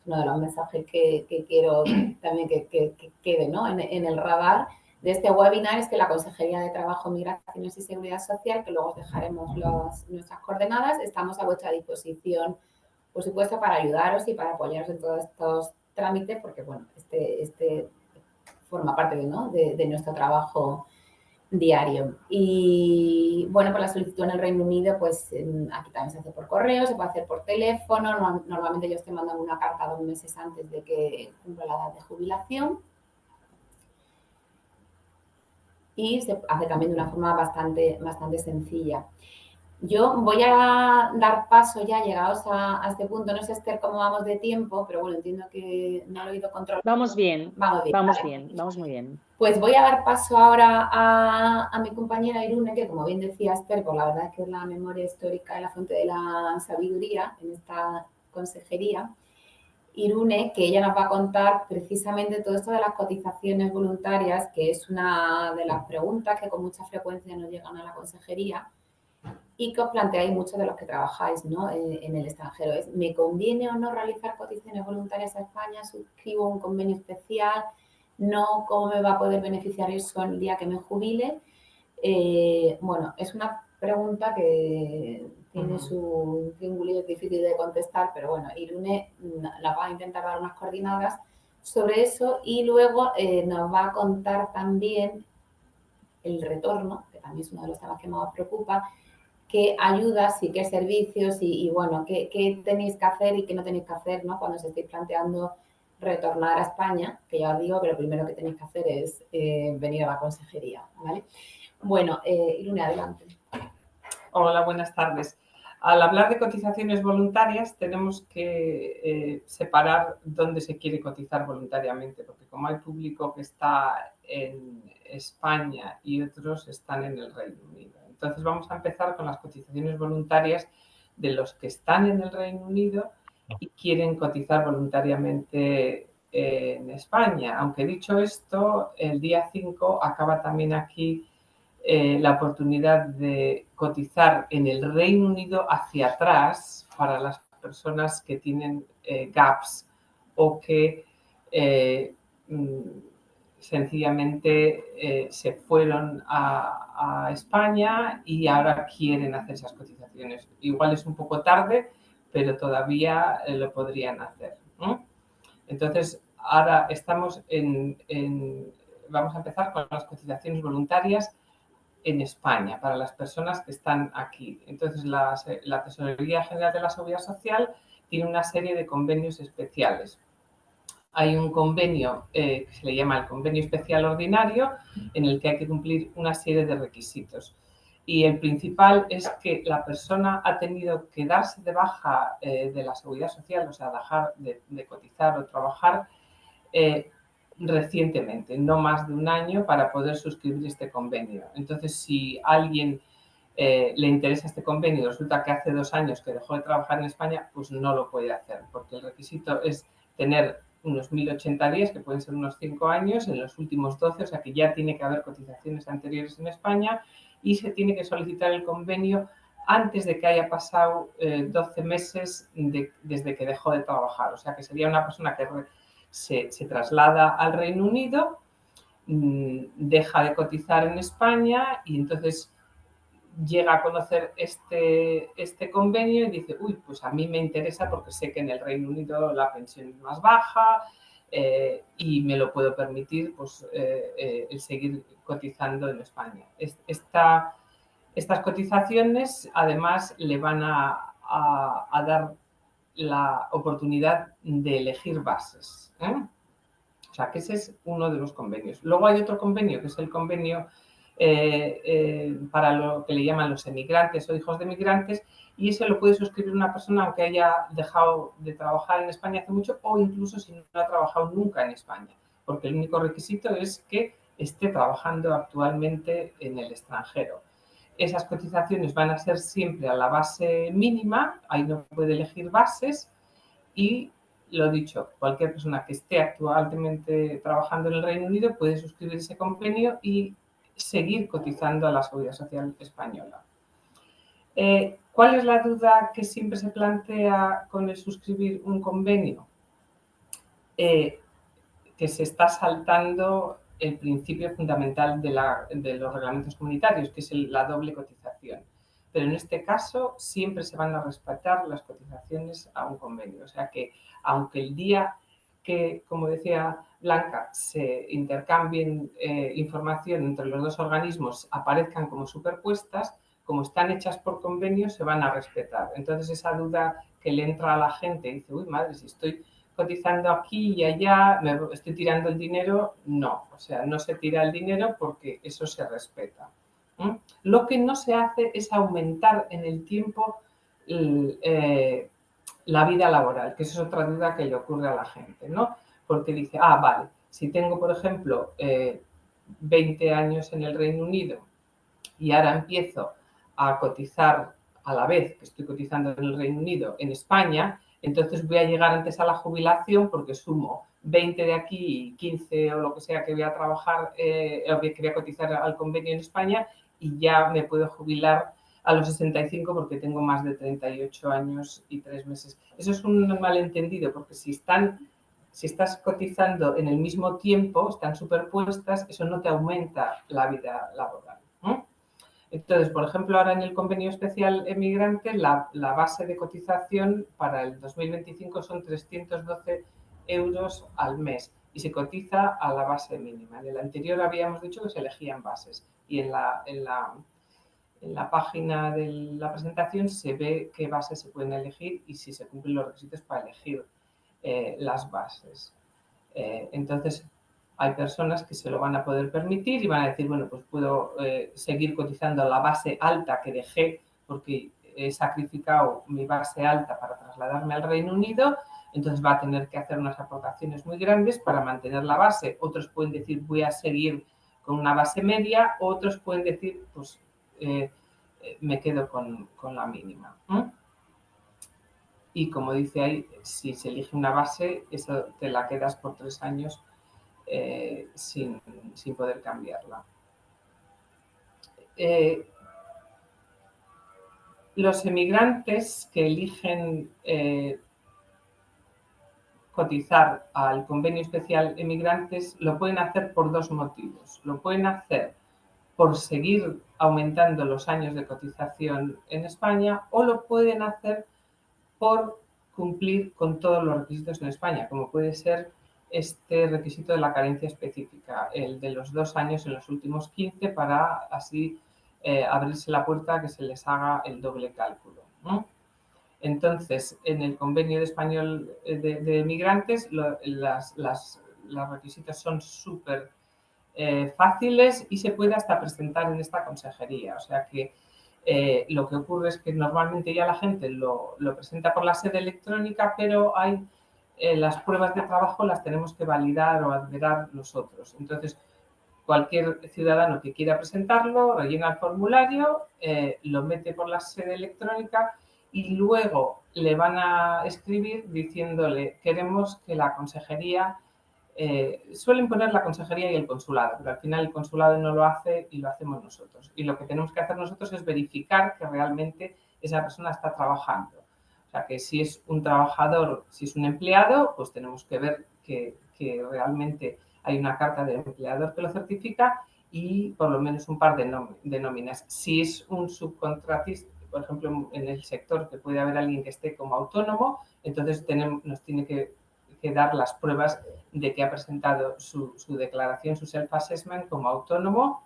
es uno de los mensajes que quiero también que quede, ¿no?, en el radar de este webinar, es que la Consejería de Trabajo, Migraciones y Seguridad Social, que luego os dejaremos nuestras coordenadas, estamos a vuestra disposición, por supuesto, para ayudaros y para apoyaros en todos estos trámites, porque, bueno, este forma parte de nuestro trabajo diario. Y, bueno, pues la solicitud en el Reino Unido, pues aquí también se hace por correo, se puede hacer por teléfono. Normalmente ellos te mandan una carta 2 meses antes de que cumpla la edad de jubilación. Y se hace también de una forma bastante sencilla. Yo voy a dar paso ya, llegados a este punto. No sé, Esther, cómo vamos de tiempo, pero bueno, entiendo que no lo he ido controlando. Vamos bien, vale. Vamos muy bien. Pues voy a dar paso ahora a mi compañera Irune, que, como bien decía Esther, pues la verdad es que es la memoria histórica y la fuente de la sabiduría en esta consejería. Irune, que ella nos va a contar precisamente todo esto de las cotizaciones voluntarias, que es una de las preguntas que con mucha frecuencia nos llegan a la consejería y que os planteáis muchos de los que trabajáis, ¿no?, en el extranjero. Es, ¿me conviene o no realizar cotizaciones voluntarias a España? ¿Suscribo un convenio especial? ¿No? ¿Cómo me va a poder beneficiar eso el día que me jubile? Bueno, es una pregunta que tiene su triangulillo difícil de contestar, pero bueno, Irune la va a intentar dar unas coordinadas sobre eso y luego nos va a contar también el retorno, que también es uno de los temas que más os preocupa, qué ayudas y qué servicios y bueno, qué tenéis que hacer y qué no tenéis que hacer, ¿no?, cuando os estéis planteando retornar a España, que ya os digo que lo primero que tenéis que hacer es venir a la consejería, ¿vale? Bueno, Irune, adelante. Hola, buenas tardes. Al hablar de cotizaciones voluntarias tenemos que separar dónde se quiere cotizar voluntariamente, porque como hay público que está en España y otros están en el Reino Unido. Entonces vamos a empezar con las cotizaciones voluntarias de los que están en el Reino Unido y quieren cotizar voluntariamente en España. Aunque dicho esto, el día 5 acaba también aquí la oportunidad de cotizar en el Reino Unido hacia atrás para las personas que tienen gaps o que sencillamente se fueron a España y ahora quieren hacer esas cotizaciones. Igual es un poco tarde, pero todavía lo podrían hacer, ¿no? Entonces, ahora estamos vamos a empezar con las cotizaciones voluntarias en España, para las personas que están aquí. Entonces, la Tesorería General de la Seguridad Social tiene una serie de convenios especiales. Hay un convenio que se le llama el Convenio Especial Ordinario, en el que hay que cumplir una serie de requisitos. Y el principal es que la persona ha tenido que darse de baja de la Seguridad Social, o sea, dejar de cotizar o trabajar recientemente, no más de un año, para poder suscribir este convenio. Entonces, si a alguien le interesa este convenio y resulta que hace 2 años que dejó de trabajar en España, pues no lo puede hacer, porque el requisito es tener unos 1080 días, que pueden ser unos 5 años, en los últimos 12, o sea que ya tiene que haber cotizaciones anteriores en España y se tiene que solicitar el convenio antes de que haya pasado 12 meses desde que dejó de trabajar. O sea que sería una persona que se traslada al Reino Unido, deja de cotizar en España y entonces llega a conocer este convenio y dice, uy, pues a mí me interesa porque sé que en el Reino Unido la pensión es más baja y me lo puedo permitir, pues el seguir cotizando en España. Estas cotizaciones además le van a a dar la oportunidad de elegir bases. O sea, que ese es uno de los convenios. Luego hay otro convenio, que es el convenio para lo que le llaman los emigrantes o hijos de migrantes, y ese lo puede suscribir una persona aunque haya dejado de trabajar en España hace mucho o incluso si no ha trabajado nunca en España, porque el único requisito es que esté trabajando actualmente en el extranjero. Esas cotizaciones van a ser siempre a la base mínima, ahí no puede elegir bases y, lo dicho, cualquier persona que esté actualmente trabajando en el Reino Unido puede suscribir ese convenio y seguir cotizando a la Seguridad Social española. ¿Cuál es la duda que siempre se plantea con el suscribir un convenio? Que se está saltando el principio fundamental de los reglamentos comunitarios, que es la doble cotización. Pero en este caso siempre se van a respetar las cotizaciones a un convenio. O sea que aunque el día que, como decía Blanca, se intercambien información entre los dos organismos, aparezcan como superpuestas, como están hechas por convenio, se van a respetar. Entonces esa duda que le entra a la gente, dice, uy, madre, si estoy cotizando aquí y allá, me estoy tirando el dinero, no, o sea, no se tira el dinero porque eso se respeta. Lo que no se hace es aumentar en el tiempo la vida laboral, que esa es otra duda que le ocurre a la gente, ¿no? Porque dice, vale, si tengo, por ejemplo, 20 años en el Reino Unido y ahora empiezo a cotizar a la vez que estoy cotizando en el Reino Unido en España, entonces voy a llegar antes a la jubilación porque sumo 20 de aquí y 15 o lo que sea que voy a trabajar, que voy a cotizar al convenio en España y ya me puedo jubilar a los 65 porque tengo más de 38 años y 3 meses. Eso es un malentendido porque si estás cotizando en el mismo tiempo, están superpuestas, eso no te aumenta la vida laboral. Entonces, por ejemplo, ahora en el convenio especial emigrante, la base de cotización para el 2025 son 312 euros al mes y se cotiza a la base mínima. En el anterior habíamos dicho que se elegían bases y en la página de la presentación se ve qué bases se pueden elegir y si se cumplen los requisitos para elegir las bases. Entonces, hay personas que se lo van a poder permitir y van a decir, bueno, pues puedo seguir cotizando a la base alta que dejé porque he sacrificado mi base alta para trasladarme al Reino Unido, entonces va a tener que hacer unas aportaciones muy grandes para mantener la base. Otros pueden decir, voy a seguir con una base media, otros pueden decir, pues me quedo con la mínima. Y como dice ahí, si se elige una base, eso te la quedas por 3 años sin poder cambiarla. Los emigrantes que eligen cotizar al convenio especial emigrantes lo pueden hacer por 2 motivos. Lo pueden hacer por seguir aumentando los años de cotización en España o lo pueden hacer por cumplir con todos los requisitos en España, como puede ser este requisito de la carencia específica, el de los 2 años en los últimos 15, para así abrirse la puerta a que se les haga el doble cálculo, ¿no? Entonces, en el convenio de español de migrantes, los requisitos son súper fáciles y se puede hasta presentar en esta consejería. O sea que lo que ocurre es que normalmente ya la gente lo presenta por la sede electrónica, pero hay las pruebas de trabajo las tenemos que validar o adverar nosotros. Entonces, cualquier ciudadano que quiera presentarlo, rellena el formulario, lo mete por la sede electrónica y luego le van a escribir diciéndole, queremos que la consejería, suelen poner la consejería y el consulado, pero al final el consulado no lo hace y lo hacemos nosotros. Y lo que tenemos que hacer nosotros es verificar que realmente esa persona está trabajando. O sea, que si es un trabajador, si es un empleado, pues tenemos que ver que realmente hay una carta de empleador que lo certifica y por lo menos un par de nóminas. Si es un subcontratista, por ejemplo, en el sector que puede haber alguien que esté como autónomo, entonces nos tiene que dar las pruebas de que ha presentado su declaración, su self-assessment como autónomo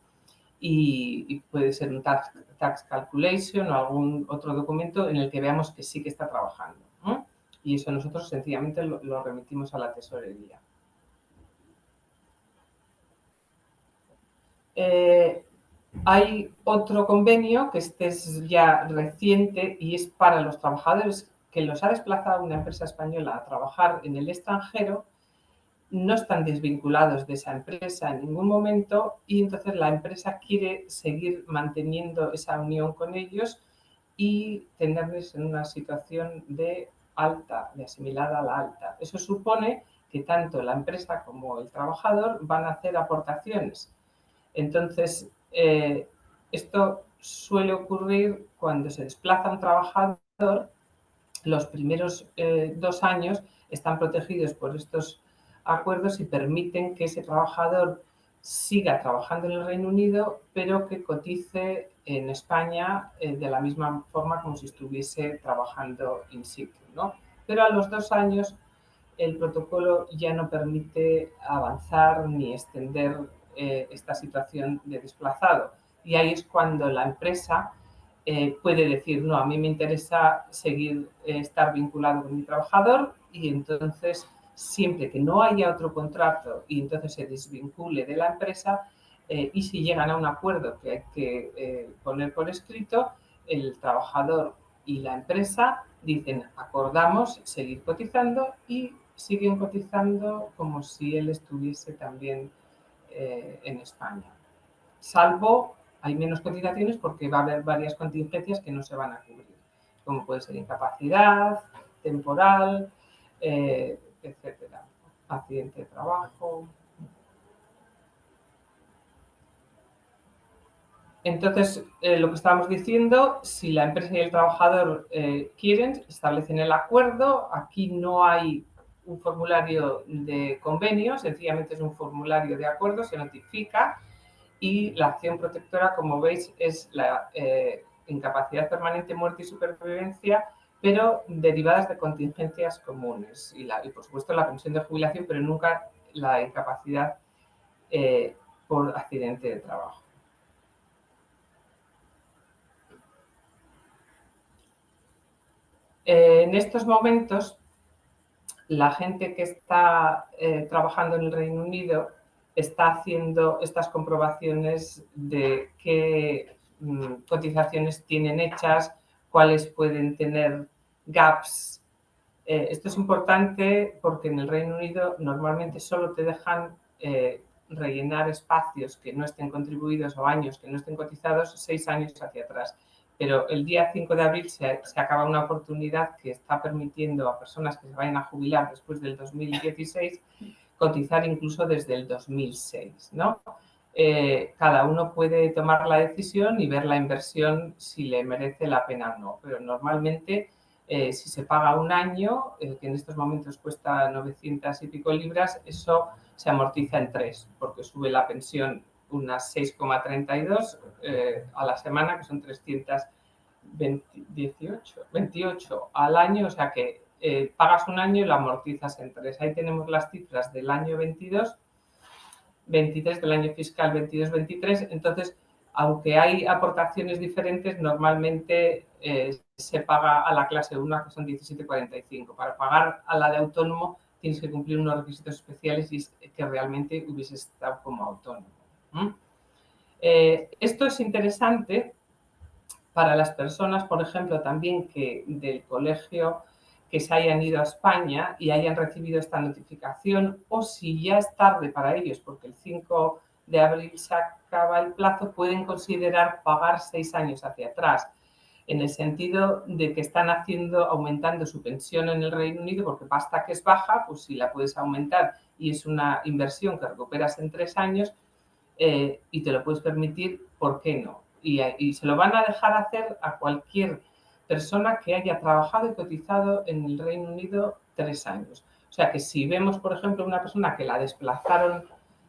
y puede ser un tax calculation o algún otro documento en el que veamos que sí que está trabajando, ¿no? Y eso nosotros sencillamente lo remitimos a la tesorería. Hay otro convenio que este es ya reciente y es para los trabajadores que los ha desplazado una empresa española a trabajar en el extranjero. No están desvinculados de esa empresa en ningún momento y entonces la empresa quiere seguir manteniendo esa unión con ellos y tenerles en una situación de alta, de asimilada a la alta. Eso supone que tanto la empresa como el trabajador van a hacer aportaciones. Entonces, esto suele ocurrir cuando se desplaza un trabajador. Los primeros 2 años están protegidos por estos acuerdos y permiten que ese trabajador siga trabajando en el Reino Unido, pero que cotice en España de la misma forma como si estuviese trabajando in situ, ¿no? Pero a los 2 años el protocolo ya no permite avanzar ni extender esta situación de desplazado. Y ahí es cuando la empresa puede decir, no, a mí me interesa seguir, estar vinculado con mi trabajador y entonces siempre que no haya otro contrato y entonces se desvincule de la empresa y si llegan a un acuerdo que hay que poner por escrito, el trabajador y la empresa dicen, acordamos seguir cotizando y siguen cotizando como si él estuviese también en España. Salvo, hay menos cotizaciones porque va a haber varias contingencias que no se van a cubrir, como puede ser incapacidad, temporal, etcétera, accidente de trabajo. Entonces, lo que estábamos diciendo, si la empresa y el trabajador quieren, establecen el acuerdo. Aquí no hay un formulario de convenio, sencillamente es un formulario de acuerdo, se notifica y la acción protectora, como veis, es la incapacidad permanente, muerte y supervivencia, pero derivadas de contingencias comunes y por supuesto la pensión de jubilación, pero nunca la incapacidad por accidente de trabajo. En estos momentos, la gente que está trabajando en el Reino Unido está haciendo estas comprobaciones de qué cotizaciones tienen hechas, cuáles pueden tener gaps. Esto es importante porque en el Reino Unido normalmente solo te dejan rellenar espacios que no estén contribuidos o años que no estén cotizados 6 años hacia atrás. Pero el día 5 de abril se acaba una oportunidad que está permitiendo a personas que se vayan a jubilar después del 2016 cotizar incluso desde el 2006, ¿no? Cada uno puede tomar la decisión y ver la inversión si le merece la pena o no, pero normalmente si se paga un año, que en estos momentos cuesta 900 y pico libras, eso se amortiza en 3, porque sube la pensión unas 6,32 a la semana, que son 328 al año, o sea que pagas un año y lo amortizas en 3. Ahí tenemos las cifras del año 22, 23 del año fiscal 22-23, entonces, aunque hay aportaciones diferentes, normalmente se paga a la clase 1, que son 17,45. Para pagar a la de autónomo tienes que cumplir unos requisitos especiales y es que realmente hubiese estado como autónomo. Esto es interesante para las personas, por ejemplo, también que del colegio que se hayan ido a España y hayan recibido esta notificación, o si ya es tarde para ellos, porque el 5 de abril se acaba el plazo, pueden considerar pagar 6 años hacia atrás, en el sentido de que están aumentando su pensión en el Reino Unido, porque basta que es baja, pues si la puedes aumentar y es una inversión que recuperas en 3 años y te lo puedes permitir, ¿por qué no? Y se lo van a dejar hacer a cualquier persona que haya trabajado y cotizado en el Reino Unido 3 años. O sea que si vemos, por ejemplo, una persona que la desplazaron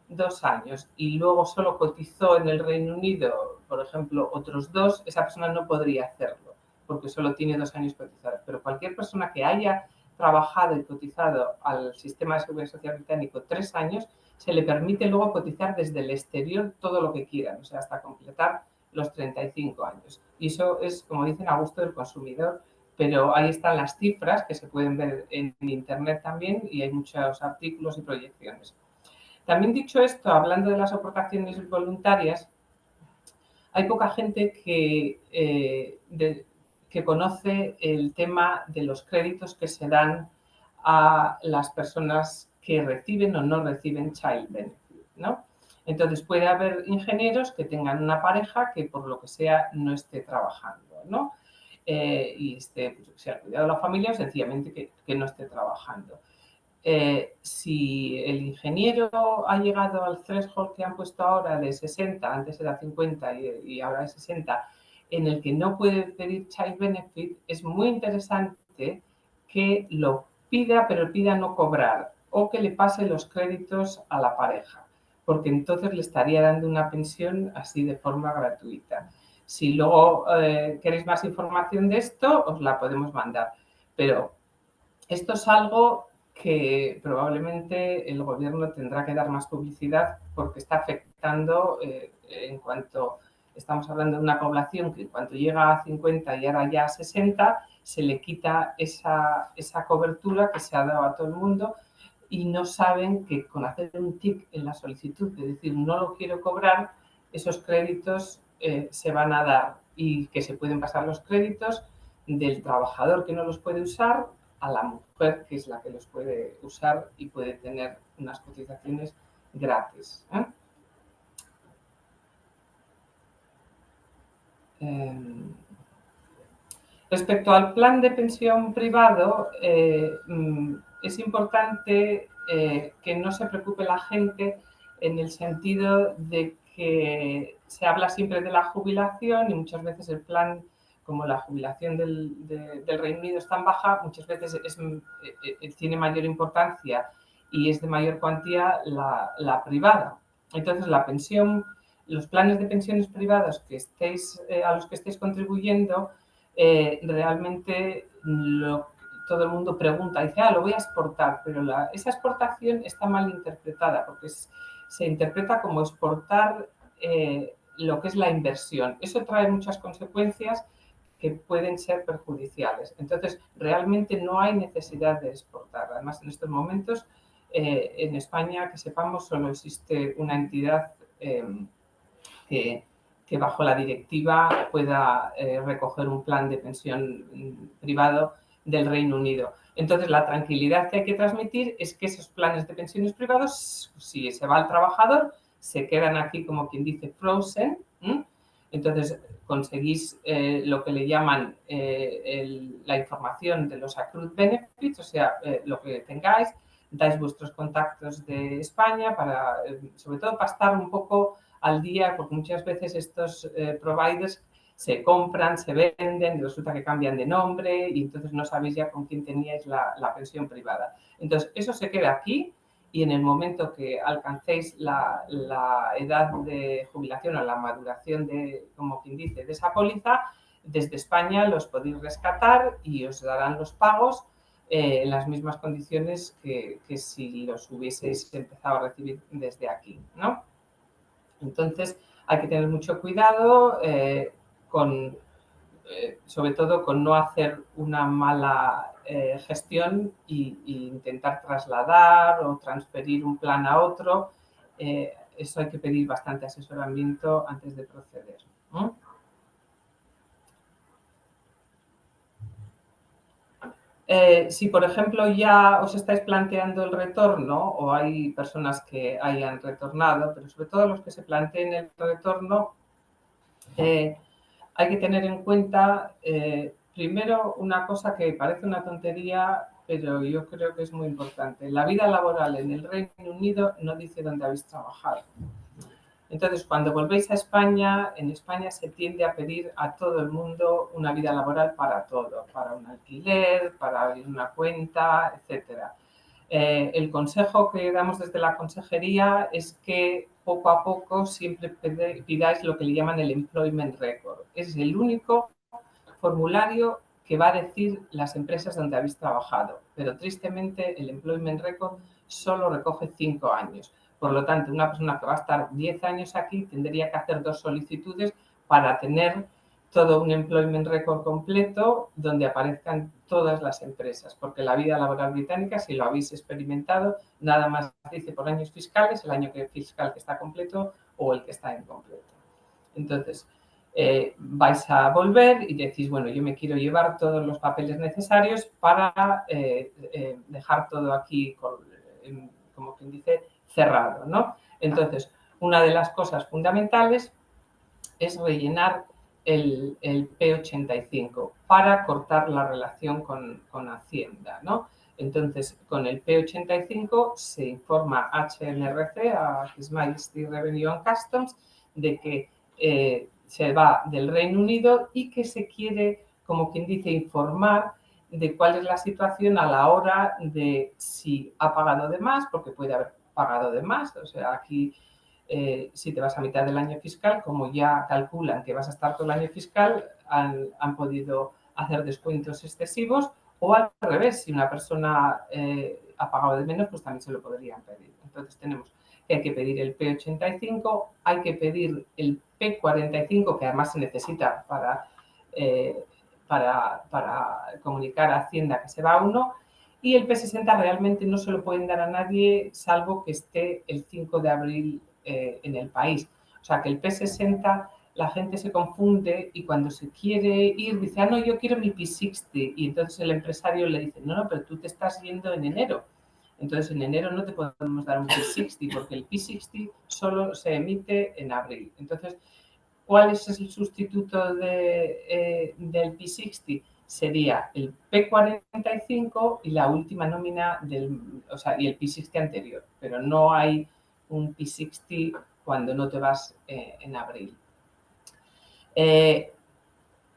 2 años y luego solo cotizó en el Reino Unido, por ejemplo, otros 2, esa persona no podría hacerlo porque solo tiene 2 años cotizados. Pero cualquier persona que haya trabajado y cotizado al sistema de seguridad social británico 3 años se le permite luego cotizar desde el exterior todo lo que quieran, o sea, hasta completar los 35 años. Y eso es, como dicen, a gusto del consumidor, pero ahí están las cifras que se pueden ver en Internet también y hay muchos artículos y proyecciones. También dicho esto, hablando de las aportaciones voluntarias, hay poca gente que conoce el tema de los créditos que se dan a las personas que reciben o no reciben Child Benefit, ¿no? Entonces puede haber ingenieros que tengan una pareja que por lo que sea no esté trabajando, ¿no? Y esté, pues, sea al cuidado de la familia o sencillamente que no esté trabajando. Si el ingeniero ha llegado al threshold que han puesto ahora de 60, antes era 50 y ahora es 60, en el que no puede pedir Child Benefit, es muy interesante que lo pida, pero pida no cobrar, o que le pase los créditos a la pareja, porque entonces le estaría dando una pensión así de forma gratuita. Si luego queréis más información de esto, os la podemos mandar. Pero esto es algo que probablemente el gobierno tendrá que dar más publicidad porque está afectando en cuanto estamos hablando de una población que en cuanto llega a 50 y ahora ya a 60, se le quita esa cobertura que se ha dado a todo el mundo y no saben que con hacer un tic en la solicitud, de decir no lo quiero cobrar, esos créditos se van a dar y que se pueden pasar los créditos del trabajador que no los puede usar a la mujer que es la que los puede usar y puede tener unas cotizaciones gratis. Respecto al plan de pensión privado, es importante que no se preocupe la gente en el sentido de que se habla siempre de la jubilación y muchas veces el plan, como la jubilación del Reino Unido es tan baja, muchas veces tiene mayor importancia y es de mayor cuantía la privada. Entonces, la pensión, los planes de pensiones privadas a los que estéis contribuyendo, realmente todo el mundo pregunta, dice, lo voy a exportar, pero esa exportación está mal interpretada porque se interpreta como exportar lo que es la inversión. Eso trae muchas consecuencias que pueden ser perjudiciales. Entonces, realmente no hay necesidad de exportar. Además, en estos momentos, en España, que sepamos, solo existe una entidad que bajo la directiva pueda recoger un plan de pensión privado del Reino Unido. Entonces, la tranquilidad que hay que transmitir es que esos planes de pensiones privados, si se va al trabajador, se quedan aquí, como quien dice, frozen. Entonces, conseguís lo que le llaman la información de los accrued benefits, o sea, lo que tengáis, dais vuestros contactos de España, sobre todo para estar un poco al día, porque muchas veces estos providers se compran, se venden, y resulta que cambian de nombre y entonces no sabéis ya con quién teníais la pensión privada. Entonces, eso se queda aquí y en el momento que alcancéis la edad de jubilación o la maduración como quien dice, de esa póliza, desde España los podéis rescatar y os darán los pagos en las mismas condiciones que si los hubieseis empezado a recibir desde aquí, ¿no? Entonces, hay que tener mucho cuidado sobre todo con no hacer una mala gestión e intentar trasladar o transferir un plan a otro. Eso hay que pedir bastante asesoramiento antes de proceder, ¿no? Si, por ejemplo, ya os estáis planteando el retorno o hay personas que hayan retornado, pero sobre todo los que se planteen el retorno, hay que tener en cuenta, primero, una cosa que parece una tontería, pero yo creo que es muy importante. La vida laboral en el Reino Unido no dice dónde habéis trabajado. Entonces, cuando volvéis a España, en España se tiende a pedir a todo el mundo una vida laboral para todo, para un alquiler, para abrir una cuenta, etc. El consejo que damos desde la consejería es que poco a poco siempre pidáis lo que le llaman el Employment Record. Es el único formulario que va a decir las empresas donde habéis trabajado, pero tristemente el Employment Record solo recoge 5 años. Por lo tanto, una persona que va a estar 10 años aquí tendría que hacer 2 solicitudes para tener todo un employment record completo donde aparezcan todas las empresas, porque la vida laboral británica, si lo habéis experimentado, nada más dice por años fiscales, el año fiscal que está completo o el que está incompleto. Entonces, vais a volver y decís, bueno, yo me quiero llevar todos los papeles necesarios para dejar todo aquí, como quien dice, cerrado, ¿no? Entonces, una de las cosas fundamentales es rellenar el P85 para cortar la relación con Hacienda, ¿no? Entonces, con el P85 se informa a HMRC, a His Majesty Revenue and Customs, de que se va del Reino Unido y que se quiere, como quien dice, informar de cuál es la situación a la hora de si ha pagado de más, porque puede haber pagado de más, o sea, aquí si te vas a mitad del año fiscal, como ya calculan que vas a estar todo el año fiscal, han podido hacer descuentos excesivos, o al revés, si una persona ha pagado de menos, pues también se lo podrían pedir. Entonces tenemos que hay que pedir el P85, hay que pedir el P45, que además se necesita para comunicar a Hacienda que se va uno, y el P60 realmente no se lo pueden dar a nadie salvo que esté el 5 de abril en el país. O sea que el P60 la gente se confunde y cuando se quiere ir dice, ah, no, yo quiero mi P60 y entonces el empresario le dice, no, no, pero tú te estás yendo en enero. Entonces en enero no te podemos dar un P60 porque el P60 solo se emite en abril. Entonces, ¿cuál es el sustituto del P60? Sería el P45 y la última nómina y el P60 anterior, pero no hay un P60 cuando no te vas en abril.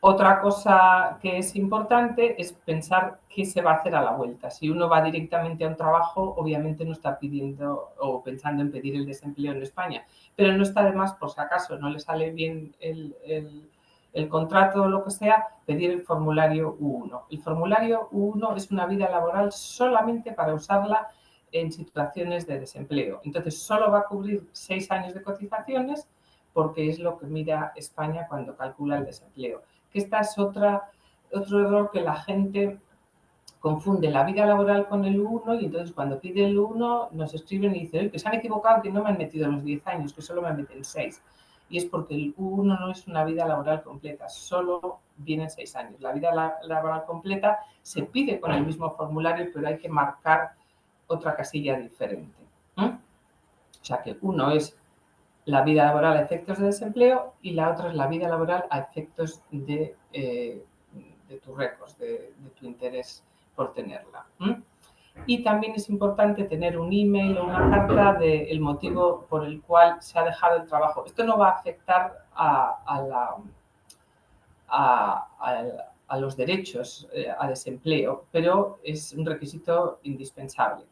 Otra cosa que es importante es pensar qué se va a hacer a la vuelta. Si uno va directamente a un trabajo, obviamente no está pidiendo o pensando en pedir el desempleo en España, pero no está de más, por si acaso no le sale bien el contrato o lo que sea, pedir el formulario U1. El formulario U1 es una vida laboral solamente para usarla en situaciones de desempleo. Entonces, solo va a cubrir 6 años de cotizaciones porque es lo que mira España cuando calcula el desempleo. Que esta es otro error que la gente confunde la vida laboral con el U1 y entonces cuando pide el U1 nos escriben y dicen que se han equivocado, que no me han metido los 10 años, que solo me meten 6. Y es porque el U1 no es una vida laboral completa, solo vienen 6 años. La vida laboral completa se pide con el mismo formulario, pero hay que marcar otra casilla diferente. O sea que uno es la vida laboral a efectos de desempleo y la otra es la vida laboral a efectos de tus récords, de tu interés por tenerla. Y también es importante tener un email o una carta del motivo por el cual se ha dejado el trabajo. Esto no va a afectar a los derechos a desempleo, pero es un requisito indispensable.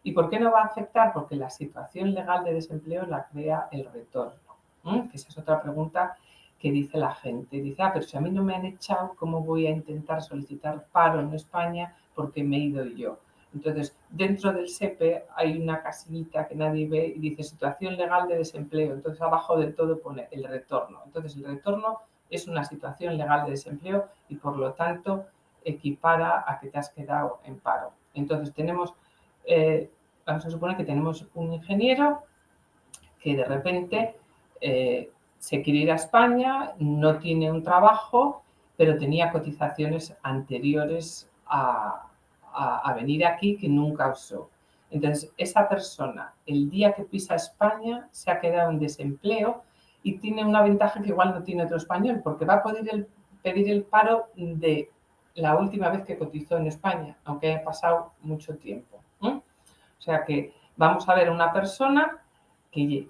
¿Y por qué no va a afectar? Porque la situación legal de desempleo la crea el retorno. Que esa es otra pregunta que dice la gente. Dice, pero si a mí no me han echado, ¿cómo voy a intentar solicitar paro en España porque me he ido yo? Entonces, dentro del SEPE hay una casillita que nadie ve y dice situación legal de desempleo. Entonces, abajo del todo pone el retorno. Entonces, el retorno es una situación legal de desempleo y, por lo tanto, equipara a que te has quedado en paro. Entonces, tenemos... vamos a suponer que tenemos un ingeniero que de repente se quiere ir a España, no tiene un trabajo, pero tenía cotizaciones anteriores a venir aquí que nunca usó. Entonces, esa persona, el día que pisa España, se ha quedado en desempleo y tiene una ventaja que igual no tiene otro español, porque va a poder pedir el paro de la última vez que cotizó en España, aunque haya pasado mucho tiempo. O sea que vamos a ver una persona que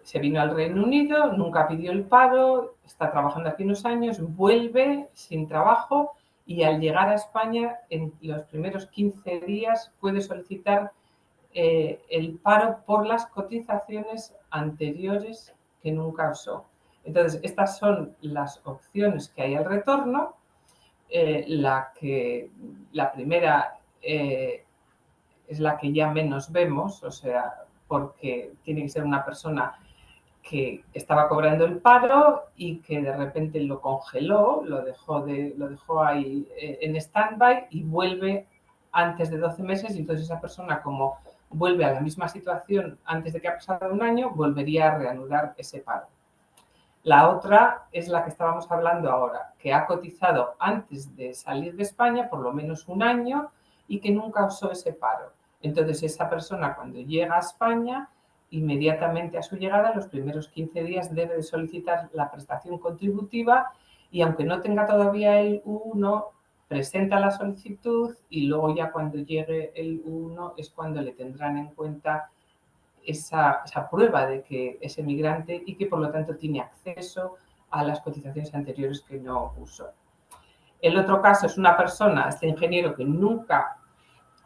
se vino al Reino Unido, nunca pidió el paro, está trabajando aquí unos años, vuelve sin trabajo y al llegar a España en los primeros 15 días puede solicitar el paro por las cotizaciones anteriores que nunca usó. Entonces, estas son las opciones que hay al retorno. La primera es la que ya menos vemos, o sea, porque tiene que ser una persona que estaba cobrando el paro y que de repente lo congeló, lo dejó ahí en stand-by y vuelve antes de 12 meses, y entonces esa persona, como vuelve a la misma situación antes de que ha pasado un año, volvería a reanudar ese paro. La otra es la que estábamos hablando ahora, que ha cotizado antes de salir de España por lo menos un año y que nunca usó ese paro. Entonces, esa persona, cuando llega a España, inmediatamente a su llegada, los primeros 15 días, debe de solicitar la prestación contributiva, y aunque no tenga todavía el U1, presenta la solicitud, y luego ya cuando llegue el U1 es cuando le tendrán en cuenta esa prueba de que es emigrante y que por lo tanto tiene acceso a las cotizaciones anteriores que no usó. El otro caso es una persona, este ingeniero, que nunca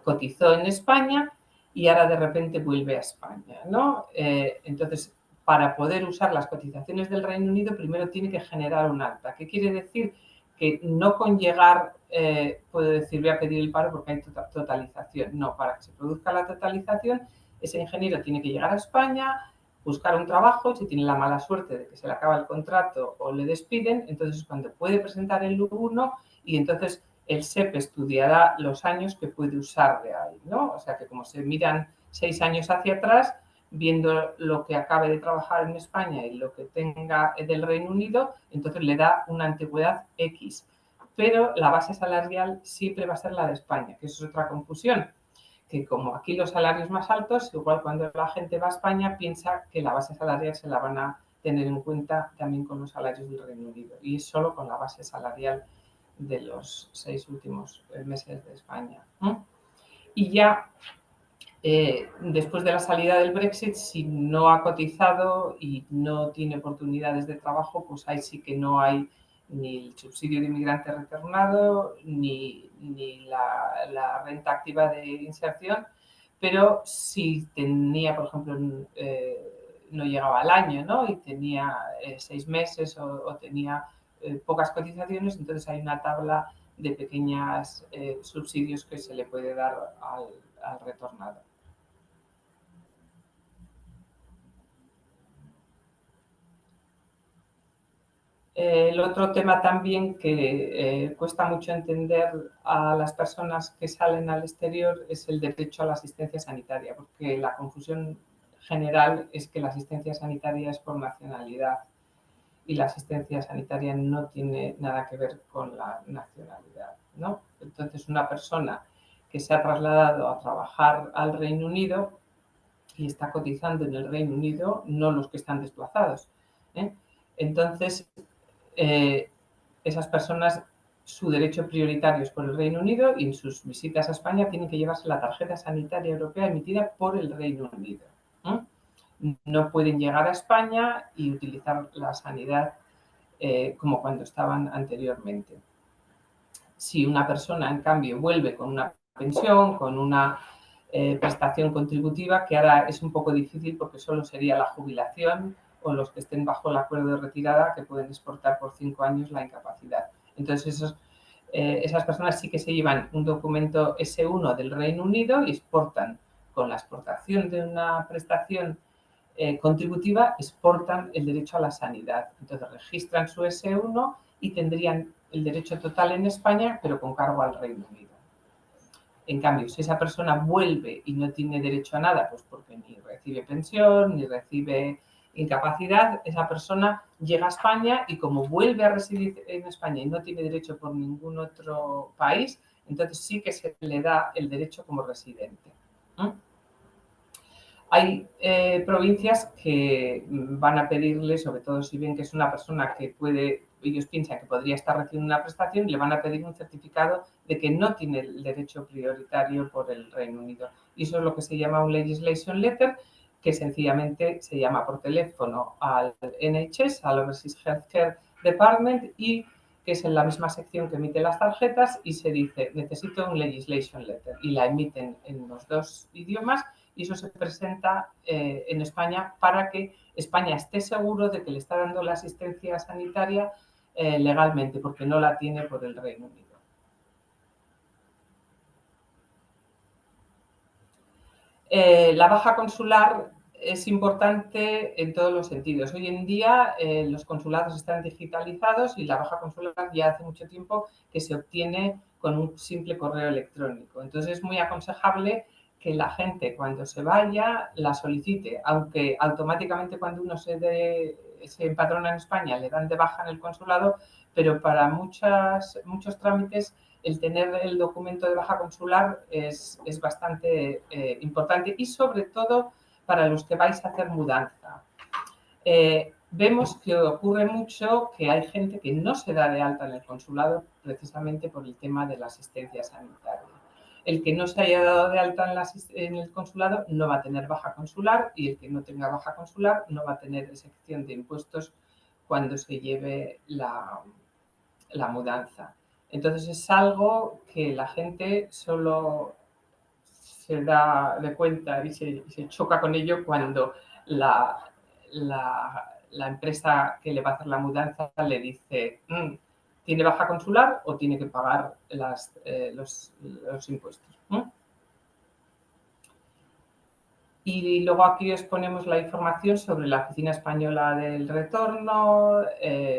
cotizó en España y ahora de repente vuelve a España, ¿no? Entonces, para poder usar las cotizaciones del Reino Unido, primero tiene que generar un alta. ¿Qué quiere decir? Que no con llegar puedo decir voy a pedir el paro porque hay totalización. No, para que se produzca la totalización, ese ingeniero tiene que llegar a España, buscar un trabajo, si tiene la mala suerte de que se le acaba el contrato o le despiden, entonces cuando puede presentar el U1, y entonces el SEP estudiará los años que puede usar de ahí, ¿no? O sea que como se miran 6 años hacia atrás, viendo lo que acabe de trabajar en España y lo que tenga del Reino Unido, entonces le da una antigüedad X. Pero la base salarial siempre va a ser la de España, que eso es otra confusión, que como aquí los salarios más altos, igual cuando la gente va a España piensa que la base salarial se la van a tener en cuenta también con los salarios del Reino Unido, y es solo con la base salarial de los 6 últimos meses de España. Y ya después de la salida del Brexit, si no ha cotizado y no tiene oportunidades de trabajo, pues ahí sí que no hay ni el subsidio de inmigrante retornado, ni la renta activa de inserción, pero si tenía, por ejemplo, no llegaba al año, ¿no? Y tenía 6 meses o tenía pocas cotizaciones, entonces hay una tabla de pequeños subsidios que se le puede dar al retornado. El otro tema también que cuesta mucho entender a las personas que salen al exterior es el derecho a la asistencia sanitaria, porque la confusión general es que la asistencia sanitaria es por nacionalidad y la asistencia sanitaria no tiene nada que ver con la nacionalidad, ¿no? Entonces, una persona que se ha trasladado a trabajar al Reino Unido y está cotizando en el Reino Unido, no los que están desplazados, ¿eh? Entonces, esas personas, su derecho prioritario es por el Reino Unido, y en sus visitas a España tienen que llevarse la tarjeta sanitaria europea emitida por el Reino Unido. No pueden llegar a España y utilizar la sanidad como cuando estaban anteriormente. Si una persona, en cambio, vuelve con una pensión, con una prestación contributiva, que ahora es un poco difícil porque solo sería la jubilación o los que estén bajo el acuerdo de retirada, que pueden exportar por 5 años la incapacidad. Entonces, esas personas sí que se llevan un documento S1 del Reino Unido y exportan, con la exportación de una prestación contributiva, exportan el derecho a la sanidad. Entonces, registran su S1 y tendrían el derecho total en España, pero con cargo al Reino Unido. En cambio, si esa persona vuelve y no tiene derecho a nada, pues porque ni recibe pensión, ni recibe incapacidad, esa persona llega a España y como vuelve a residir en España y no tiene derecho por ningún otro país, entonces sí que se le da el derecho como residente. Hay provincias que van a pedirle, sobre todo si ven que es una persona que puede, ellos piensan que podría estar recibiendo una prestación, le van a pedir un certificado de que no tiene el derecho prioritario por el Reino Unido. Y eso es lo que se llama un legislation letter, que sencillamente se llama por teléfono al NHS, al Overseas Healthcare Department, y que es en la misma sección que emite las tarjetas, y se dice, necesito un legislation letter, y la emiten en los 2 idiomas, y eso se presenta en España para que España esté seguro de que le está dando la asistencia sanitaria legalmente, porque no la tiene por el Reino Unido. La baja consular es importante en todos los sentidos. Hoy en día los consulados están digitalizados y la baja consular ya hace mucho tiempo que se obtiene con un simple correo electrónico. Entonces es muy aconsejable que la gente cuando se vaya la solicite, aunque automáticamente cuando uno se empadrona en España le dan de baja en el consulado, pero para muchos trámites el tener el documento de baja consular es bastante importante y sobre todo para los que vais a hacer mudanza. Vemos que ocurre mucho que hay gente que no se da de alta en el consulado precisamente por el tema de la asistencia sanitaria. El que no se haya dado de alta en el consulado no va a tener baja consular y el que no tenga baja consular no va a tener exención de impuestos cuando se lleve la mudanza. Entonces es algo que la gente solo se da de cuenta y se choca con ello cuando la empresa que le va a hacer la mudanza le dice ¿tiene baja consular o tiene que pagar los impuestos? Y luego aquí os ponemos la información sobre la Oficina Española del Retorno.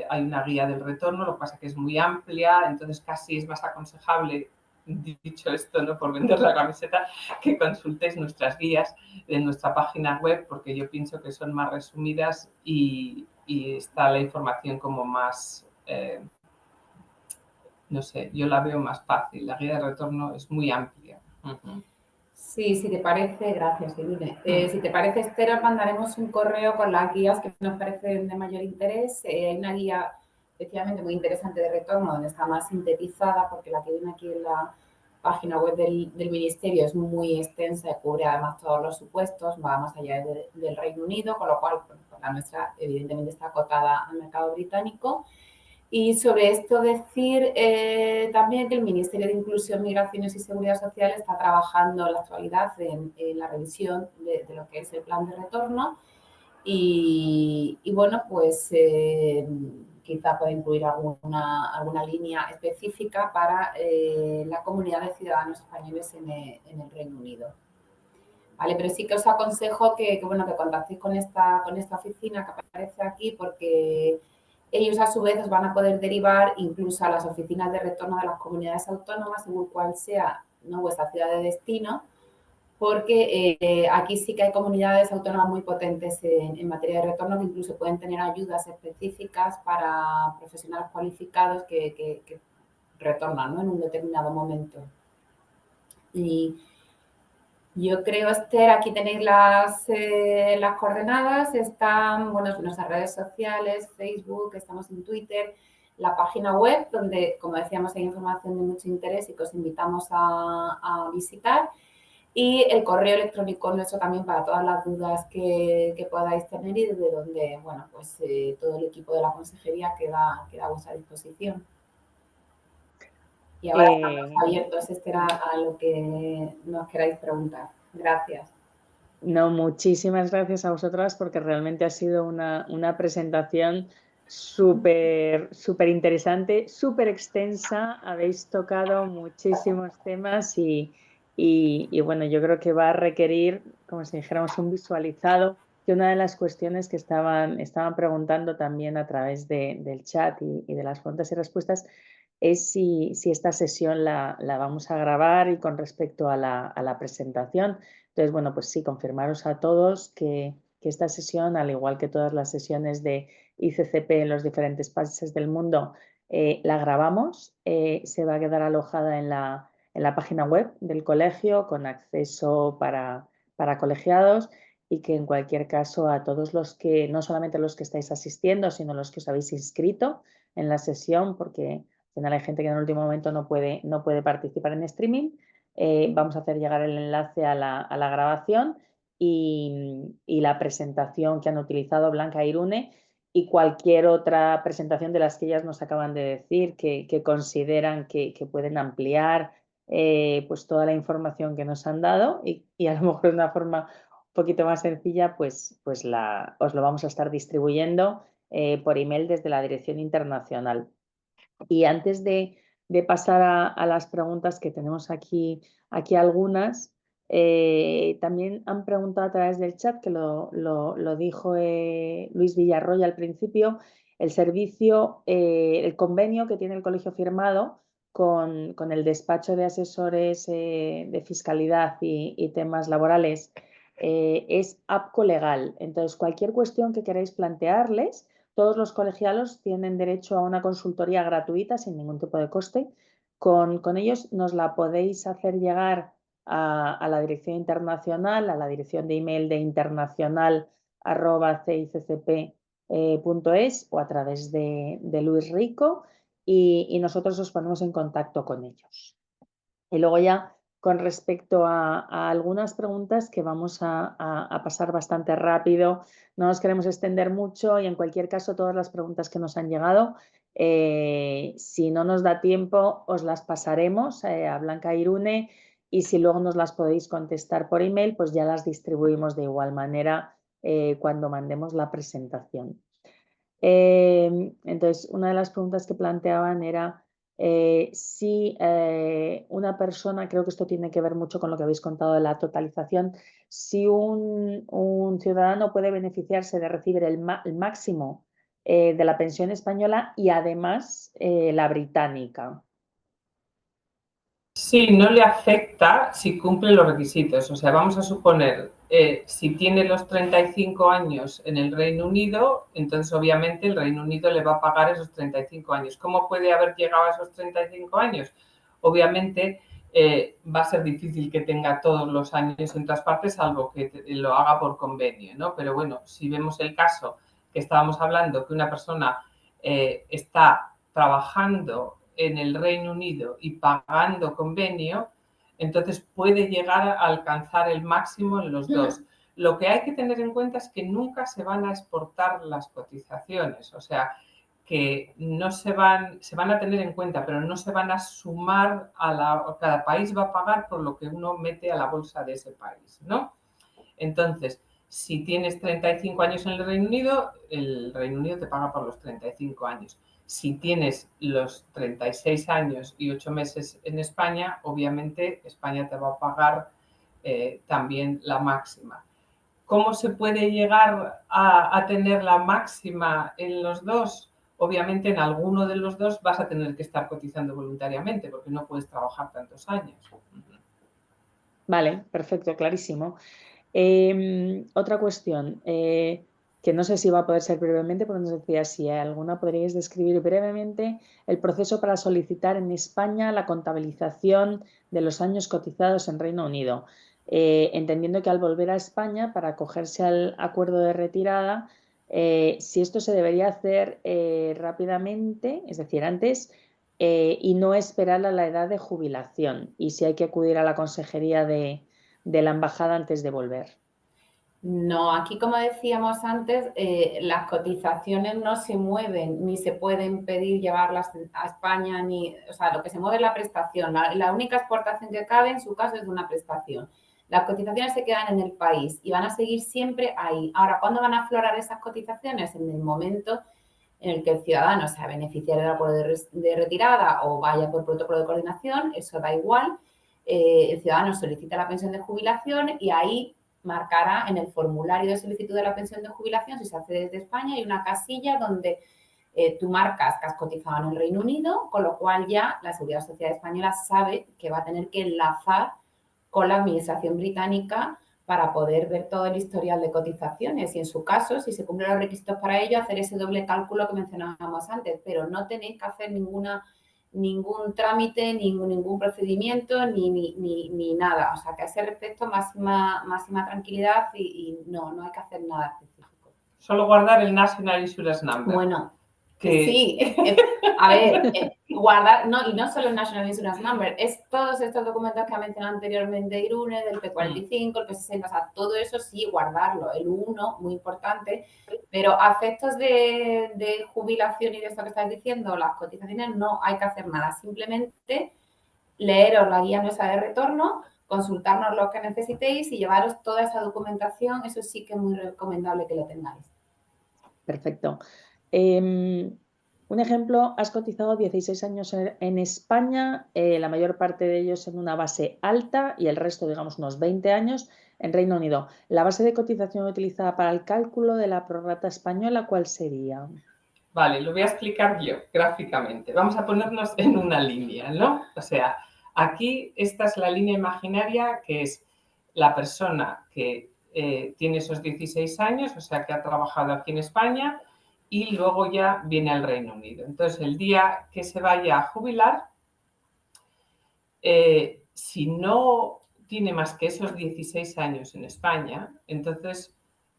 Hay una guía del retorno, lo que pasa es que es muy amplia, entonces casi es más aconsejable, dicho esto, no por vender la camiseta, que consultéis nuestras guías de nuestra página web, porque yo pienso que son más resumidas y está la información como más, no sé, yo la veo más fácil. La guía de retorno es muy amplia. Sí, si te parece, gracias, Irune. Si te parece, Esther, os mandaremos un correo con las guías que nos parecen de mayor interés. Hay una guía efectivamente muy interesante de retorno, donde está más sintetizada, porque la que viene aquí en la página web del Ministerio es muy extensa y cubre además todos los supuestos, va más allá del Reino Unido, con lo cual pues, la nuestra evidentemente está acotada al mercado británico. Y sobre esto decir también que el Ministerio de Inclusión, Migraciones y Seguridad Social está trabajando en la actualidad en la revisión de lo que es el plan de retorno y bueno, pues quizá pueda incluir alguna línea específica para la comunidad de ciudadanos españoles en el Reino Unido. Vale, pero sí que os aconsejo que contactéis con esta oficina que aparece aquí porque ellos a su vez os van a poder derivar incluso a las oficinas de retorno de las comunidades autónomas, según cuál sea, ¿no?, vuestra ciudad de destino, porque aquí sí que hay comunidades autónomas muy potentes en materia de retorno que incluso pueden tener ayudas específicas para profesionales cualificados que retornan, ¿no?, en un determinado momento. Y yo creo, Esther, aquí tenéis las coordenadas, están nuestras redes sociales, Facebook, estamos en Twitter, la página web, donde, como decíamos, hay información de mucho interés y que os invitamos a visitar, y el correo electrónico nuestro también para todas las dudas que podáis tener y desde donde, bueno, pues todo el equipo de la consejería queda a vuestra disposición. Y ahora estamos abiertos, Esther, a lo que nos queráis preguntar. Gracias. No, muchísimas gracias a vosotras porque realmente ha sido una presentación súper interesante, súper extensa. Habéis tocado muchísimos temas y bueno, yo creo que va a requerir, como si dijéramos, un visualizado. Que una de las cuestiones que estaban preguntando también a través del chat y de las preguntas y respuestas es si esta sesión la vamos a grabar y con respecto a la presentación. Entonces, bueno, pues sí, confirmaros a todos que esta sesión, al igual que todas las sesiones de ICCP en los diferentes países del mundo, la grabamos, se va a quedar alojada en la página web del colegio con acceso para colegiados y que en cualquier caso a todos los que, no solamente los que estáis asistiendo, sino los que os habéis inscrito en la sesión, porque al final hay gente que en el último momento no puede participar en streaming, vamos a hacer llegar el enlace a la grabación y la presentación que han utilizado Blanca e Irune y cualquier otra presentación de las que ellas nos acaban de decir que consideran que pueden ampliar pues toda la información que nos han dado y a lo mejor de una forma un poquito más sencilla pues os lo vamos a estar distribuyendo por email desde la dirección internacional. Y antes de pasar a las preguntas que tenemos aquí algunas, También han preguntado a través del chat, que lo dijo Luis Villarroya al principio, el servicio, el convenio que tiene el colegio firmado con el despacho de asesores de fiscalidad y temas laborales es APCO legal. Entonces, cualquier cuestión que queráis plantearles, todos los colegiados tienen derecho a una consultoría gratuita sin ningún tipo de coste. Con ellos nos la podéis hacer llegar a la dirección internacional, a la dirección de email de internacional@ciccp.es o a través de Luis Rico y nosotros os ponemos en contacto con ellos. Y luego ya con respecto a algunas preguntas que vamos a pasar bastante rápido, no nos queremos extender mucho y en cualquier caso todas las preguntas que nos han llegado, si no nos da tiempo os las pasaremos a Blanca Irune y si luego nos las podéis contestar por email, pues ya las distribuimos de igual manera cuando mandemos la presentación. Entonces, una de las preguntas que planteaban era si una persona, creo que esto tiene que ver mucho con lo que habéis contado de la totalización, si un ciudadano puede beneficiarse de recibir el máximo de la pensión española y además la británica. Sí, no le afecta si cumple los requisitos. O sea, vamos a suponer, si tiene los 35 años en el Reino Unido, entonces obviamente el Reino Unido le va a pagar esos 35 años. ¿Cómo puede haber llegado a esos 35 años? Obviamente va a ser difícil que tenga todos los años en todas partes, salvo que lo haga por convenio, ¿no? Pero bueno, si vemos el caso que estábamos hablando, que una persona está trabajando en el Reino Unido y pagando convenio, entonces puede llegar a alcanzar el máximo en los dos. Lo que hay que tener en cuenta es que nunca se van a exportar las cotizaciones, o sea, que no se van a tener en cuenta, pero no se van a sumar cada país va a pagar por lo que uno mete a la bolsa de ese país, ¿no? Entonces, si tienes 35 años en el Reino Unido te paga por los 35 años. Si tienes los 36 años y 8 meses en España, obviamente España te va a pagar también la máxima. ¿Cómo se puede llegar a tener la máxima en los dos? Obviamente en alguno de los dos vas a tener que estar cotizando voluntariamente porque no puedes trabajar tantos años. Vale, perfecto, clarísimo. Otra cuestión, que no sé si va a poder ser brevemente, porque nos decía si hay alguna, podríais describir brevemente el proceso para solicitar en España la contabilización de los años cotizados en Reino Unido, entendiendo que al volver a España para acogerse al acuerdo de retirada, si esto se debería hacer rápidamente, es decir, antes, y no esperar a la edad de jubilación, y si hay que acudir a la consejería de la embajada antes de volver. No, aquí como decíamos antes, las cotizaciones no se mueven ni se pueden pedir llevarlas a España, o sea, lo que se mueve es la prestación. La única exportación que cabe en su caso es de una prestación. Las cotizaciones se quedan en el país y van a seguir siempre ahí. Ahora, ¿cuándo van a aflorar esas cotizaciones? En el momento en el que el ciudadano sea beneficiario del acuerdo de retirada o vaya por protocolo de coordinación, eso da igual. El ciudadano solicita la pensión de jubilación y ahí marcará en el formulario de solicitud de la pensión de jubilación, si se hace desde España, hay una casilla donde tú marcas que has cotizado en el Reino Unido, con lo cual ya la Seguridad Social Española sabe que va a tener que enlazar con la Administración británica para poder ver todo el historial de cotizaciones y en su caso, si se cumplen los requisitos para ello, hacer ese doble cálculo que mencionábamos antes, pero no tenéis que hacer ningún trámite, ningún procedimiento, ni nada. O sea, que a ese respecto máxima tranquilidad y no hay que hacer nada específico. Solo guardar el National Insurance Number. Bueno, sí, a ver, guardar, no, y no solo el National Insurance Number, es todos estos documentos que ha mencionado anteriormente Irune, del P45, el P60, o sea, todo eso sí, guardarlo, el 1, muy importante, pero a efectos de jubilación y de esto que estás diciendo, las cotizaciones no hay que hacer nada, simplemente leeros la guía nuestra de retorno, consultarnos lo que necesitéis y llevaros toda esa documentación, eso sí que es muy recomendable que lo tengáis. Perfecto. Un ejemplo, has cotizado 16 años en España, la mayor parte de ellos en una base alta y el resto, digamos, unos 20 años en Reino Unido. La base de cotización utilizada para el cálculo de la prorrata española, ¿cuál sería? Vale, lo voy a explicar yo gráficamente. Vamos a ponernos en una línea, ¿no? O sea, aquí esta es la línea imaginaria que es la persona que tiene esos 16 años, o sea, que ha trabajado aquí en España y luego ya viene al Reino Unido. Entonces, el día que se vaya a jubilar, si no tiene más que esos 16 años en España, entonces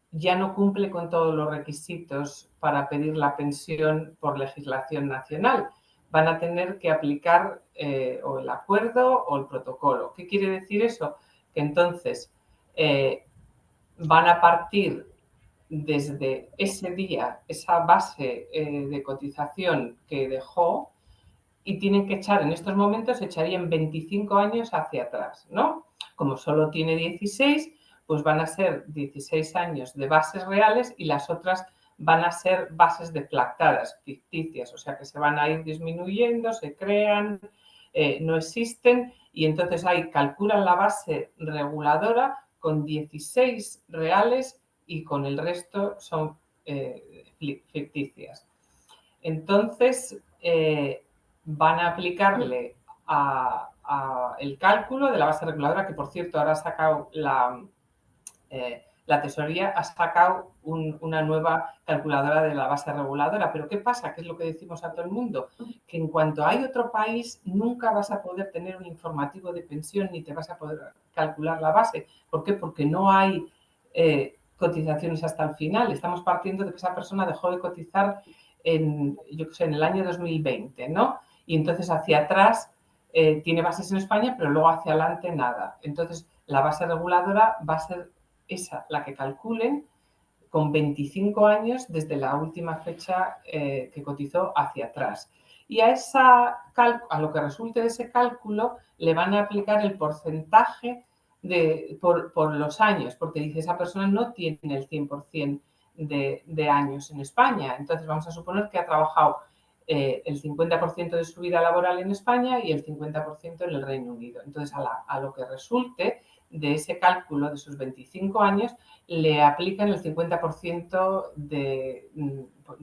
ya no cumple con todos los requisitos para pedir la pensión por legislación nacional. Van a tener que aplicar o el acuerdo o el protocolo. ¿Qué quiere decir eso? Que entonces van a partir desde ese día, esa base de cotización que dejó, y tienen que echar, en estos momentos echarían 25 años hacia atrás, ¿no? Como solo tiene 16, pues van a ser 16 años de bases reales y las otras van a ser bases deflactadas, ficticias, o sea que se van a ir disminuyendo, se crean, no existen y entonces ahí calculan la base reguladora con 16 reales y con el resto son ficticias. Entonces, van a aplicarle el cálculo de la base reguladora, que por cierto ahora ha sacado la tesorería, ha sacado una nueva calculadora de la base reguladora. Pero ¿qué pasa? ¿Qué es lo que decimos a todo el mundo? Que en cuanto hay otro país, nunca vas a poder tener un informativo de pensión ni te vas a poder calcular la base. ¿Por qué? Porque no hay cotizaciones hasta el final. Estamos partiendo de que esa persona dejó de cotizar en el año 2020, ¿no? Y entonces hacia atrás tiene bases en España, pero luego hacia adelante nada. Entonces, la base reguladora va a ser esa, la que calculen con 25 años desde la última fecha que cotizó hacia atrás. Y a lo que resulte de ese cálculo le van a aplicar el porcentaje por los años, porque dice esa persona no tiene el 100% de años en España. Entonces vamos a suponer que ha trabajado el 50% de su vida laboral en España y el 50% en el Reino Unido. Entonces a lo que resulte de ese cálculo de sus 25 años le aplican el 50% de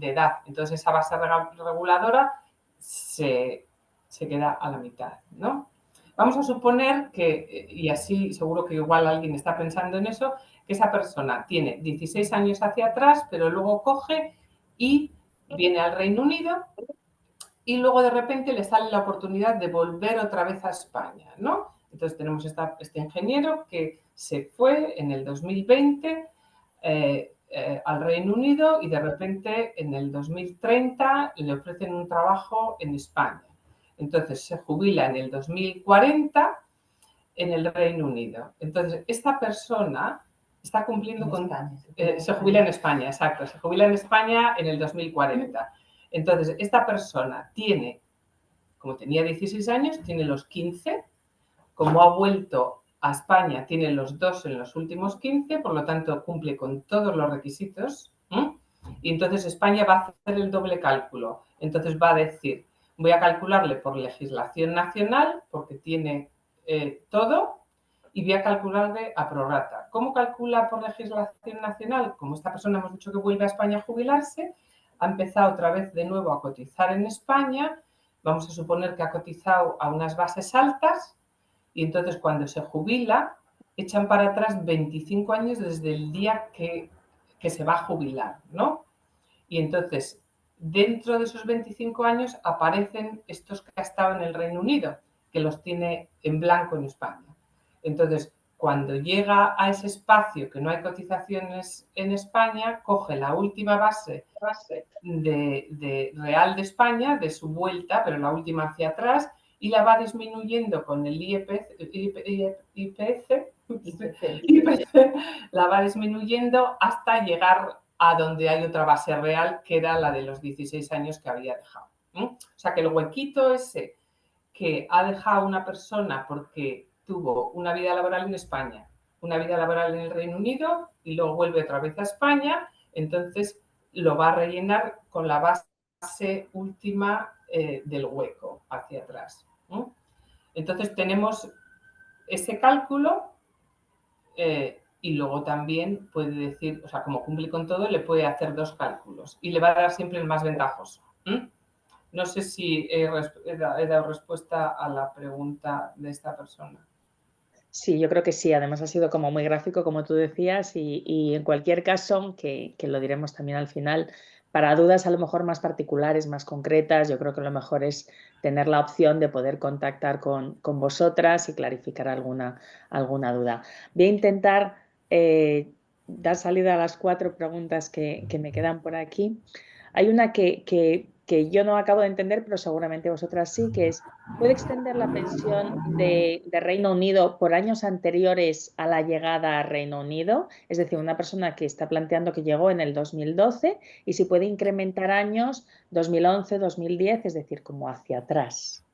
edad. Entonces esa base reguladora se queda a la mitad, ¿no? Vamos a suponer que, y así seguro que igual alguien está pensando en eso, que esa persona tiene 16 años hacia atrás, pero luego coge y viene al Reino Unido y luego de repente le sale la oportunidad de volver otra vez a España, ¿no? Entonces tenemos este ingeniero que se fue en el 2020 al Reino Unido y de repente en el 2030 le ofrecen un trabajo en España. Entonces se jubila en el 2040 en el Reino Unido. Entonces esta persona está cumpliendo con... se jubila en España, exacto. Se jubila en España en el 2040. Entonces esta persona tiene, como tenía 16 años, tiene los 15. Como ha vuelto a España, tiene los 2 en los últimos 15, por lo tanto cumple con todos los requisitos. Y entonces España va a hacer el doble cálculo. Entonces va a decir, voy a calcularle por legislación nacional, porque tiene todo, y voy a calcularle a prorrata. ¿Cómo calcula por legislación nacional? Como esta persona hemos dicho que vuelve a España a jubilarse, ha empezado otra vez de nuevo a cotizar en España. Vamos a suponer que ha cotizado a unas bases altas, y entonces cuando se jubila, echan para atrás 25 años desde el día que se va a jubilar, ¿no? Y entonces, dentro de esos 25 años aparecen estos que ha estado en el Reino Unido, que los tiene en blanco en España. Entonces, cuando llega a ese espacio que no hay cotizaciones en España, coge la última base de Real de España, de su vuelta, pero la última hacia atrás, y la va disminuyendo con el IPC, la va disminuyendo hasta llegar a donde hay otra base real, que era la de los 16 años que había dejado. O sea, que el huequito ese que ha dejado una persona porque tuvo una vida laboral en España, una vida laboral en el Reino Unido y luego vuelve otra vez a España, entonces lo va a rellenar con la base base última del hueco hacia atrás. Entonces tenemos ese cálculo y luego también puede decir, o sea, como cumple con todo, le puede hacer 2 cálculos y le va a dar siempre el más ventajoso. No sé si he dado respuesta a la pregunta de esta persona. Sí, yo creo que sí. Además ha sido como muy gráfico, como tú decías, y en cualquier caso, que lo diremos también al final, para dudas a lo mejor más particulares, más concretas, yo creo que lo mejor es tener la opción de poder contactar con vosotras y clarificar alguna duda. Voy a intentar dar salida a las 4 preguntas que me quedan por aquí. Hay una que yo no acabo de entender, pero seguramente vosotras sí, que es: ¿puede extender la pensión de Reino Unido por años anteriores a la llegada a Reino Unido? Es decir, una persona que está planteando que llegó en el 2012 y si puede incrementar años 2011, 2010, es decir, como hacia atrás.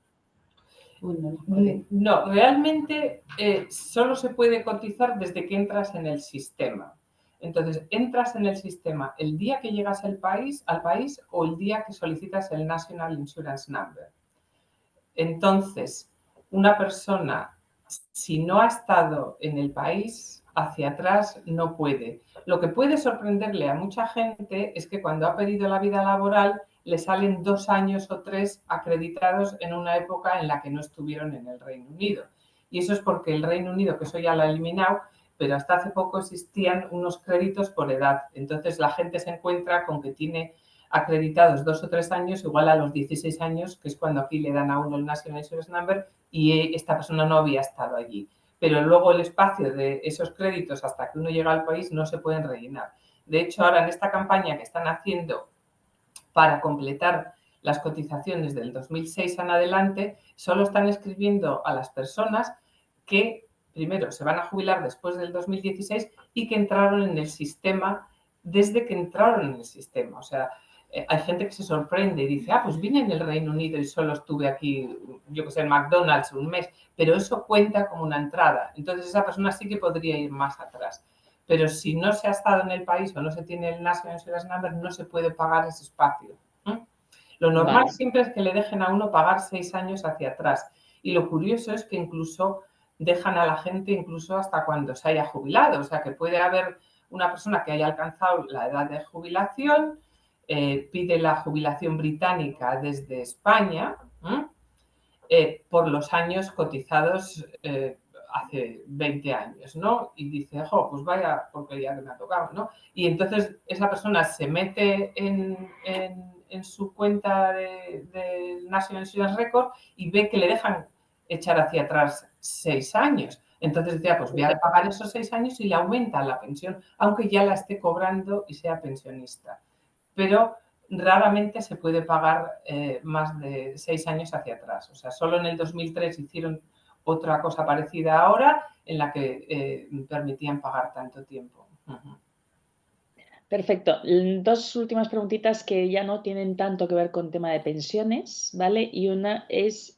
No, realmente solo se puede cotizar desde que entras en el sistema. Entonces, entras en el sistema el día que llegas al país o el día que solicitas el National Insurance Number. Entonces, una persona, si no ha estado en el país, hacia atrás no puede. Lo que puede sorprenderle a mucha gente es que cuando ha pedido la vida laboral le salen 2 años o 3 acreditados en una época en la que no estuvieron en el Reino Unido. Y eso es porque el Reino Unido, que eso ya lo ha eliminado, pero hasta hace poco existían unos créditos por edad. Entonces la gente se encuentra con que tiene acreditados 2 o 3 años, igual a los 16 años, que es cuando aquí le dan a uno el National Insurance Number, y esta persona no había estado allí. Pero luego el espacio de esos créditos hasta que uno llega al país no se pueden rellenar. De hecho, ahora en esta campaña que están haciendo para completar las cotizaciones del 2006 en adelante, solo están escribiendo a las personas que primero se van a jubilar después del 2016 y que entraron en el sistema desde que entraron en el sistema. O sea, hay gente que se sorprende y dice, pues vine en el Reino Unido y solo estuve aquí, yo que sé, en McDonald's un mes, pero eso cuenta como una entrada. Entonces esa persona sí que podría ir más atrás. Pero si no se ha estado en el país o no se tiene el National Insurance Number, no se puede pagar ese espacio. Lo normal siempre es que le dejen a uno pagar 6 años hacia atrás. Y lo curioso es que incluso dejan a la gente incluso hasta cuando se haya jubilado. O sea, que puede haber una persona que haya alcanzado la edad de jubilación, pide la jubilación británica desde España por los años cotizados hace 20 años, ¿no? Y dice, pues vaya porquería que me ha tocado, ¿no? Y entonces esa persona se mete en su cuenta de National Insurance Record y ve que le dejan echar hacia atrás 6 años. Entonces decía, pues voy a pagar esos 6 años y le aumenta la pensión, aunque ya la esté cobrando y sea pensionista. Pero raramente se puede pagar más de 6 años hacia atrás. O sea, solo en el 2003 hicieron otra cosa parecida ahora en la que permitían pagar tanto tiempo. Perfecto. 2 últimas preguntitas que ya no tienen tanto que ver con tema de pensiones, ¿vale? Y una es,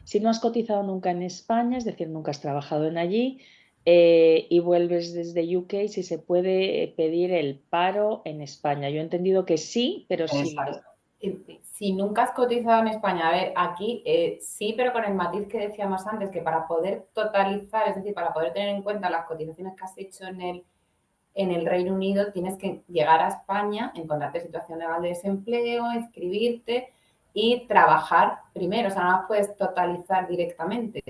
si no has cotizado nunca en España, es decir, nunca has trabajado en allí y vuelves desde UK, si se puede pedir el paro en España. Yo he entendido que sí, pero sí. Si nunca has cotizado en España, a ver, aquí sí, pero con el matiz que decíamos antes, que para poder totalizar, es decir, para poder tener en cuenta las cotizaciones que has hecho en el Reino Unido, tienes que llegar a España, encontrarte situación legal de desempleo, inscribirte y trabajar primero. O sea, no las puedes totalizar directamente.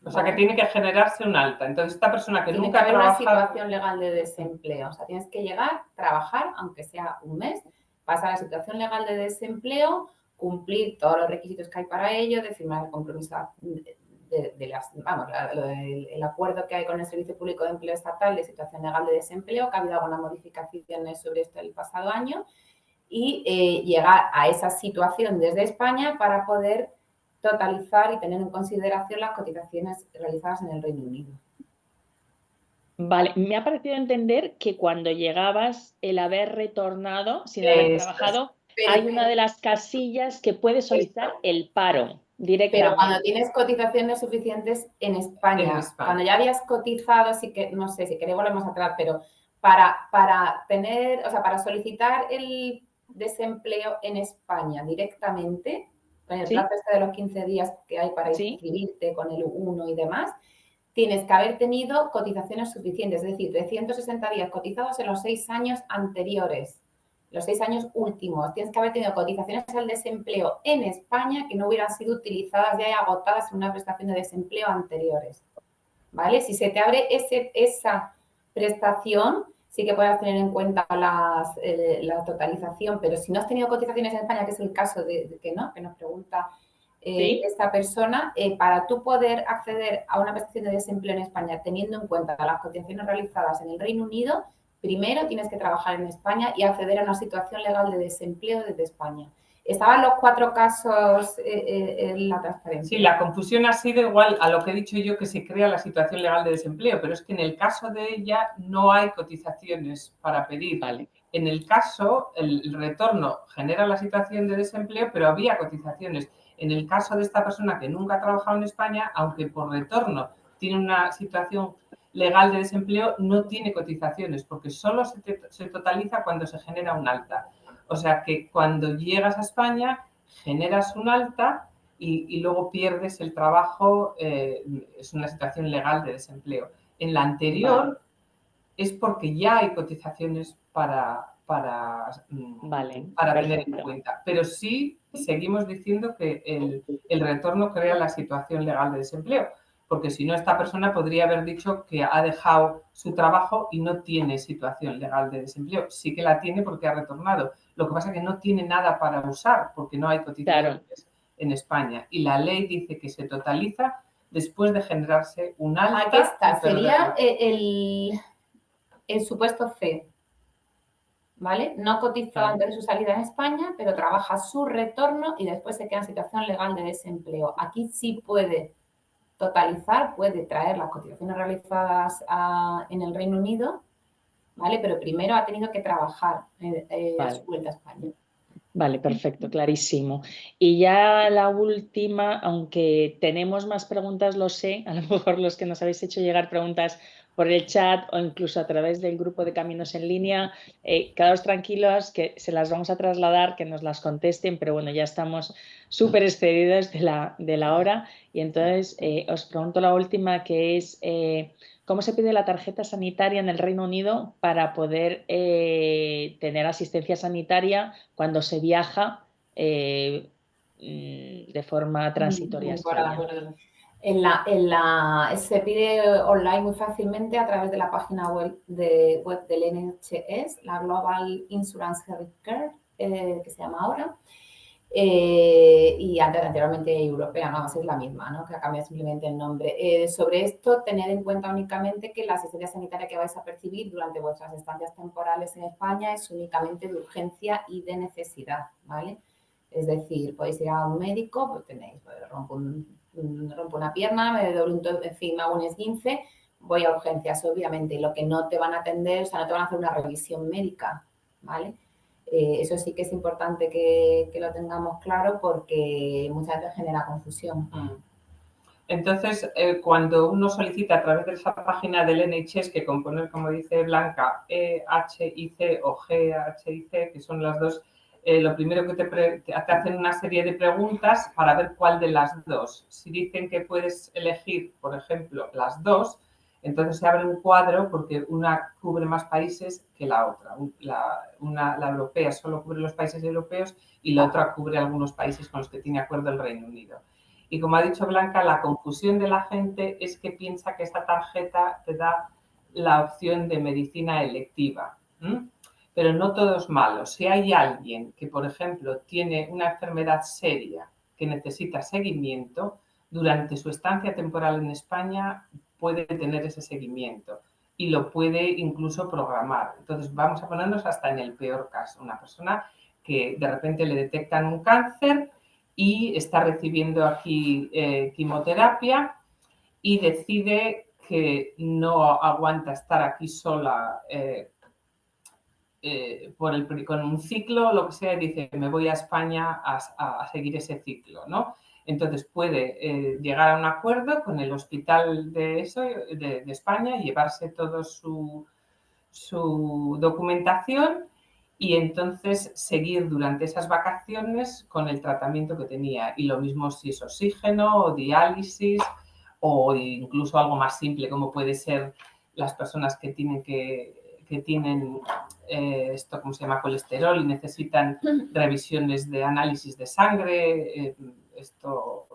O sea, que tiene que generarse un alta. Entonces, esta persona que tiene nunca ha que haber trabajado... una situación legal de desempleo. O sea, tienes que llegar, trabajar, aunque sea un mes, pasar a la situación legal de desempleo, cumplir todos los requisitos que hay para ello, de firmar el compromiso el acuerdo que hay con el Servicio Público de Empleo Estatal de situación legal de desempleo, que ha habido algunas modificaciones sobre esto el pasado año, y llegar a esa situación desde España para poder totalizar y tener en consideración las cotizaciones realizadas en el Reino Unido. Vale, me ha parecido entender que cuando llegabas, el haber retornado sin haber trabajado, hay una de las casillas que puede solicitar el paro directamente. Pero cuando tienes cotizaciones suficientes en España, cuando ya habías cotizado, sí que, no sé, si queréis volvemos atrás, pero para tener, o sea, para solicitar el desempleo en España directamente, con el Sí. plazo este de los 15 días que hay para Sí. inscribirte con el 1 y demás, tienes que haber tenido cotizaciones suficientes, es decir, 360 días cotizados en los 6 años anteriores, los 6 años últimos. Tienes que haber tenido cotizaciones al desempleo en España que no hubieran sido utilizadas ya y agotadas en una prestación de desempleo anteriores, ¿vale? Si se te abre esa prestación, sí que puedas tener en cuenta la totalización, pero si no has tenido cotizaciones en España, que es el caso de que no, que nos pregunta Sí. esta persona, para tú poder acceder a una prestación de desempleo en España teniendo en cuenta las cotizaciones realizadas en el Reino Unido, primero tienes que trabajar en España y acceder a una situación legal de desempleo desde España. Estaban los 4 casos en la transparencia. Sí, la confusión ha sido igual a lo que he dicho yo, que se crea la situación legal de desempleo, pero es que en el caso de ella no hay cotizaciones para pedir. Vale. En el caso, el retorno genera la situación de desempleo, pero había cotizaciones. En el caso de esta persona que nunca ha trabajado en España, aunque por retorno tiene una situación legal de desempleo, no tiene cotizaciones, porque solo se totaliza cuando se genera un alta. O sea que cuando llegas a España, generas un alta y luego pierdes el trabajo, es una situación legal de desempleo. En la anterior es porque ya hay cotizaciones para tener en cuenta. Pero sí seguimos diciendo que el retorno crea la situación legal de desempleo, porque si no, esta persona podría haber dicho que ha dejado su trabajo y no tiene situación legal de desempleo. Sí que la tiene porque ha retornado. Lo que pasa es que no tiene nada para usar porque no hay cotizaciones en España. Y la ley dice que se totaliza después de generarse un alta. Aquí está, sería el supuesto C, ¿vale? No cotizó antes de su salida en España, pero trabaja su retorno y después se queda en situación legal de desempleo. Aquí sí puede totalizar, puede traer las cotizaciones realizadas en el Reino Unido, ¿vale? Pero primero ha tenido que trabajar a su vuelta a España. Vale, perfecto, clarísimo. Y ya la última, aunque tenemos más preguntas, lo sé, a lo mejor los que nos habéis hecho llegar preguntas por el chat o incluso a través del grupo de Caminos en Línea, quedaos tranquilos que se las vamos a trasladar, que nos las contesten, pero bueno, ya estamos súper excedidos de la hora y entonces os pregunto la última, que es ¿cómo se pide la tarjeta sanitaria en el Reino Unido para poder tener asistencia sanitaria cuando se viaja de forma transitoria a España? Se pide online muy fácilmente a través de la página web del NHS, la Global Insurance Healthcare, que se llama ahora. Y anteriormente europea, no, es la misma, ¿no? Que ha cambiado simplemente el nombre. Sobre esto, tened en cuenta únicamente que la asistencia sanitaria que vais a percibir durante vuestras estancias temporales en España es únicamente de urgencia y de necesidad, ¿vale? Es decir, podéis ir a un médico, pues tenéis, rompo una pierna, me doblo en fin, me hago un esguince, voy a urgencias, obviamente, y lo que no te van a atender, o sea, no te van a hacer una revisión médica, ¿vale? Eso sí que es importante que lo tengamos claro porque muchas veces genera confusión. Entonces, cuando uno solicita a través de esa página del NHS, que con poner, como dice Blanca, EHIC o GHIC, que son las dos, lo primero que te hacen una serie de preguntas para ver cuál de las dos. Si dicen que puedes elegir, por ejemplo, las dos, entonces se abre un cuadro porque una cubre más países que la otra. La europea solo cubre los países europeos y la otra cubre algunos países con los que tiene acuerdo el Reino Unido. Y como ha dicho Blanca, la confusión de la gente es que piensa que esta tarjeta te da la opción de medicina electiva. Pero no todo es malo. Si hay alguien que, por ejemplo, tiene una enfermedad seria que necesita seguimiento, durante su estancia temporal en España puede tener ese seguimiento y lo puede incluso programar. Entonces vamos a ponernos hasta en el peor caso. Una persona que de repente le detectan un cáncer y está recibiendo aquí quimioterapia y decide que no aguanta estar aquí sola con un ciclo, lo que sea, y dice, me voy a España a seguir ese ciclo, ¿no? Entonces puede llegar a un acuerdo con el hospital de España, llevarse toda su documentación y entonces seguir durante esas vacaciones con el tratamiento que tenía. Y lo mismo si es oxígeno o diálisis o incluso algo más simple como puede ser las personas que tienen esto, ¿cómo se llama?, colesterol y necesitan revisiones de análisis de sangre, esto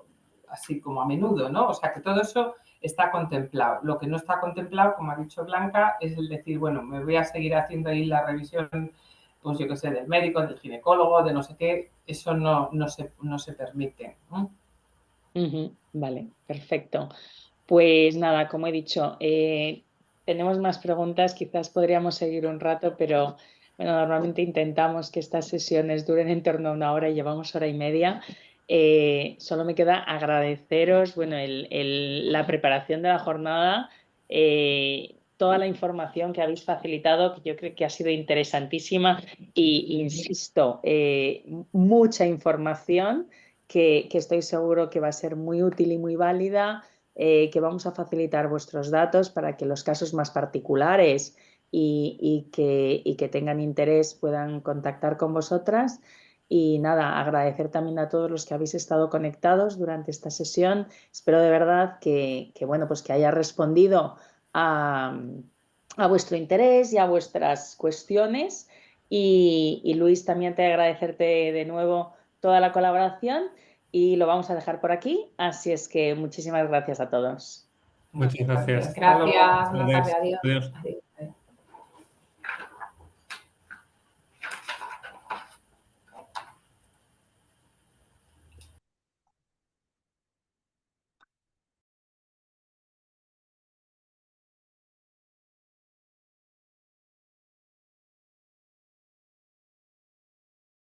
así como a menudo, ¿no? O sea que todo eso está contemplado. Lo que no está contemplado, como ha dicho Blanca, es el decir, bueno, me voy a seguir haciendo ahí la revisión, pues yo qué sé, del médico, del ginecólogo, de no sé qué, eso no se permite, ¿no? Vale, perfecto. Pues nada, como he dicho, tenemos más preguntas, quizás podríamos seguir un rato, pero bueno, normalmente intentamos que estas sesiones duren en torno a 1 hora y llevamos 1 hora y media. Solo me queda agradeceros, bueno, la preparación de la jornada, toda la información que habéis facilitado, que yo creo que ha sido interesantísima y insisto, mucha información que estoy seguro que va a ser muy útil y muy válida. Que vamos a facilitar vuestros datos para que los casos más particulares y que tengan interés puedan contactar con vosotras. Y nada, agradecer también a todos los que habéis estado conectados durante esta sesión. Espero de verdad bueno, pues que haya respondido a vuestro interés y a vuestras cuestiones. Y Luis, también te agradecerte de nuevo toda la colaboración. Y lo vamos a dejar por aquí, así es que muchísimas gracias a todos. Muchas gracias. Gracias, buenas Adiós. tardes, adiós. Adiós. Adiós.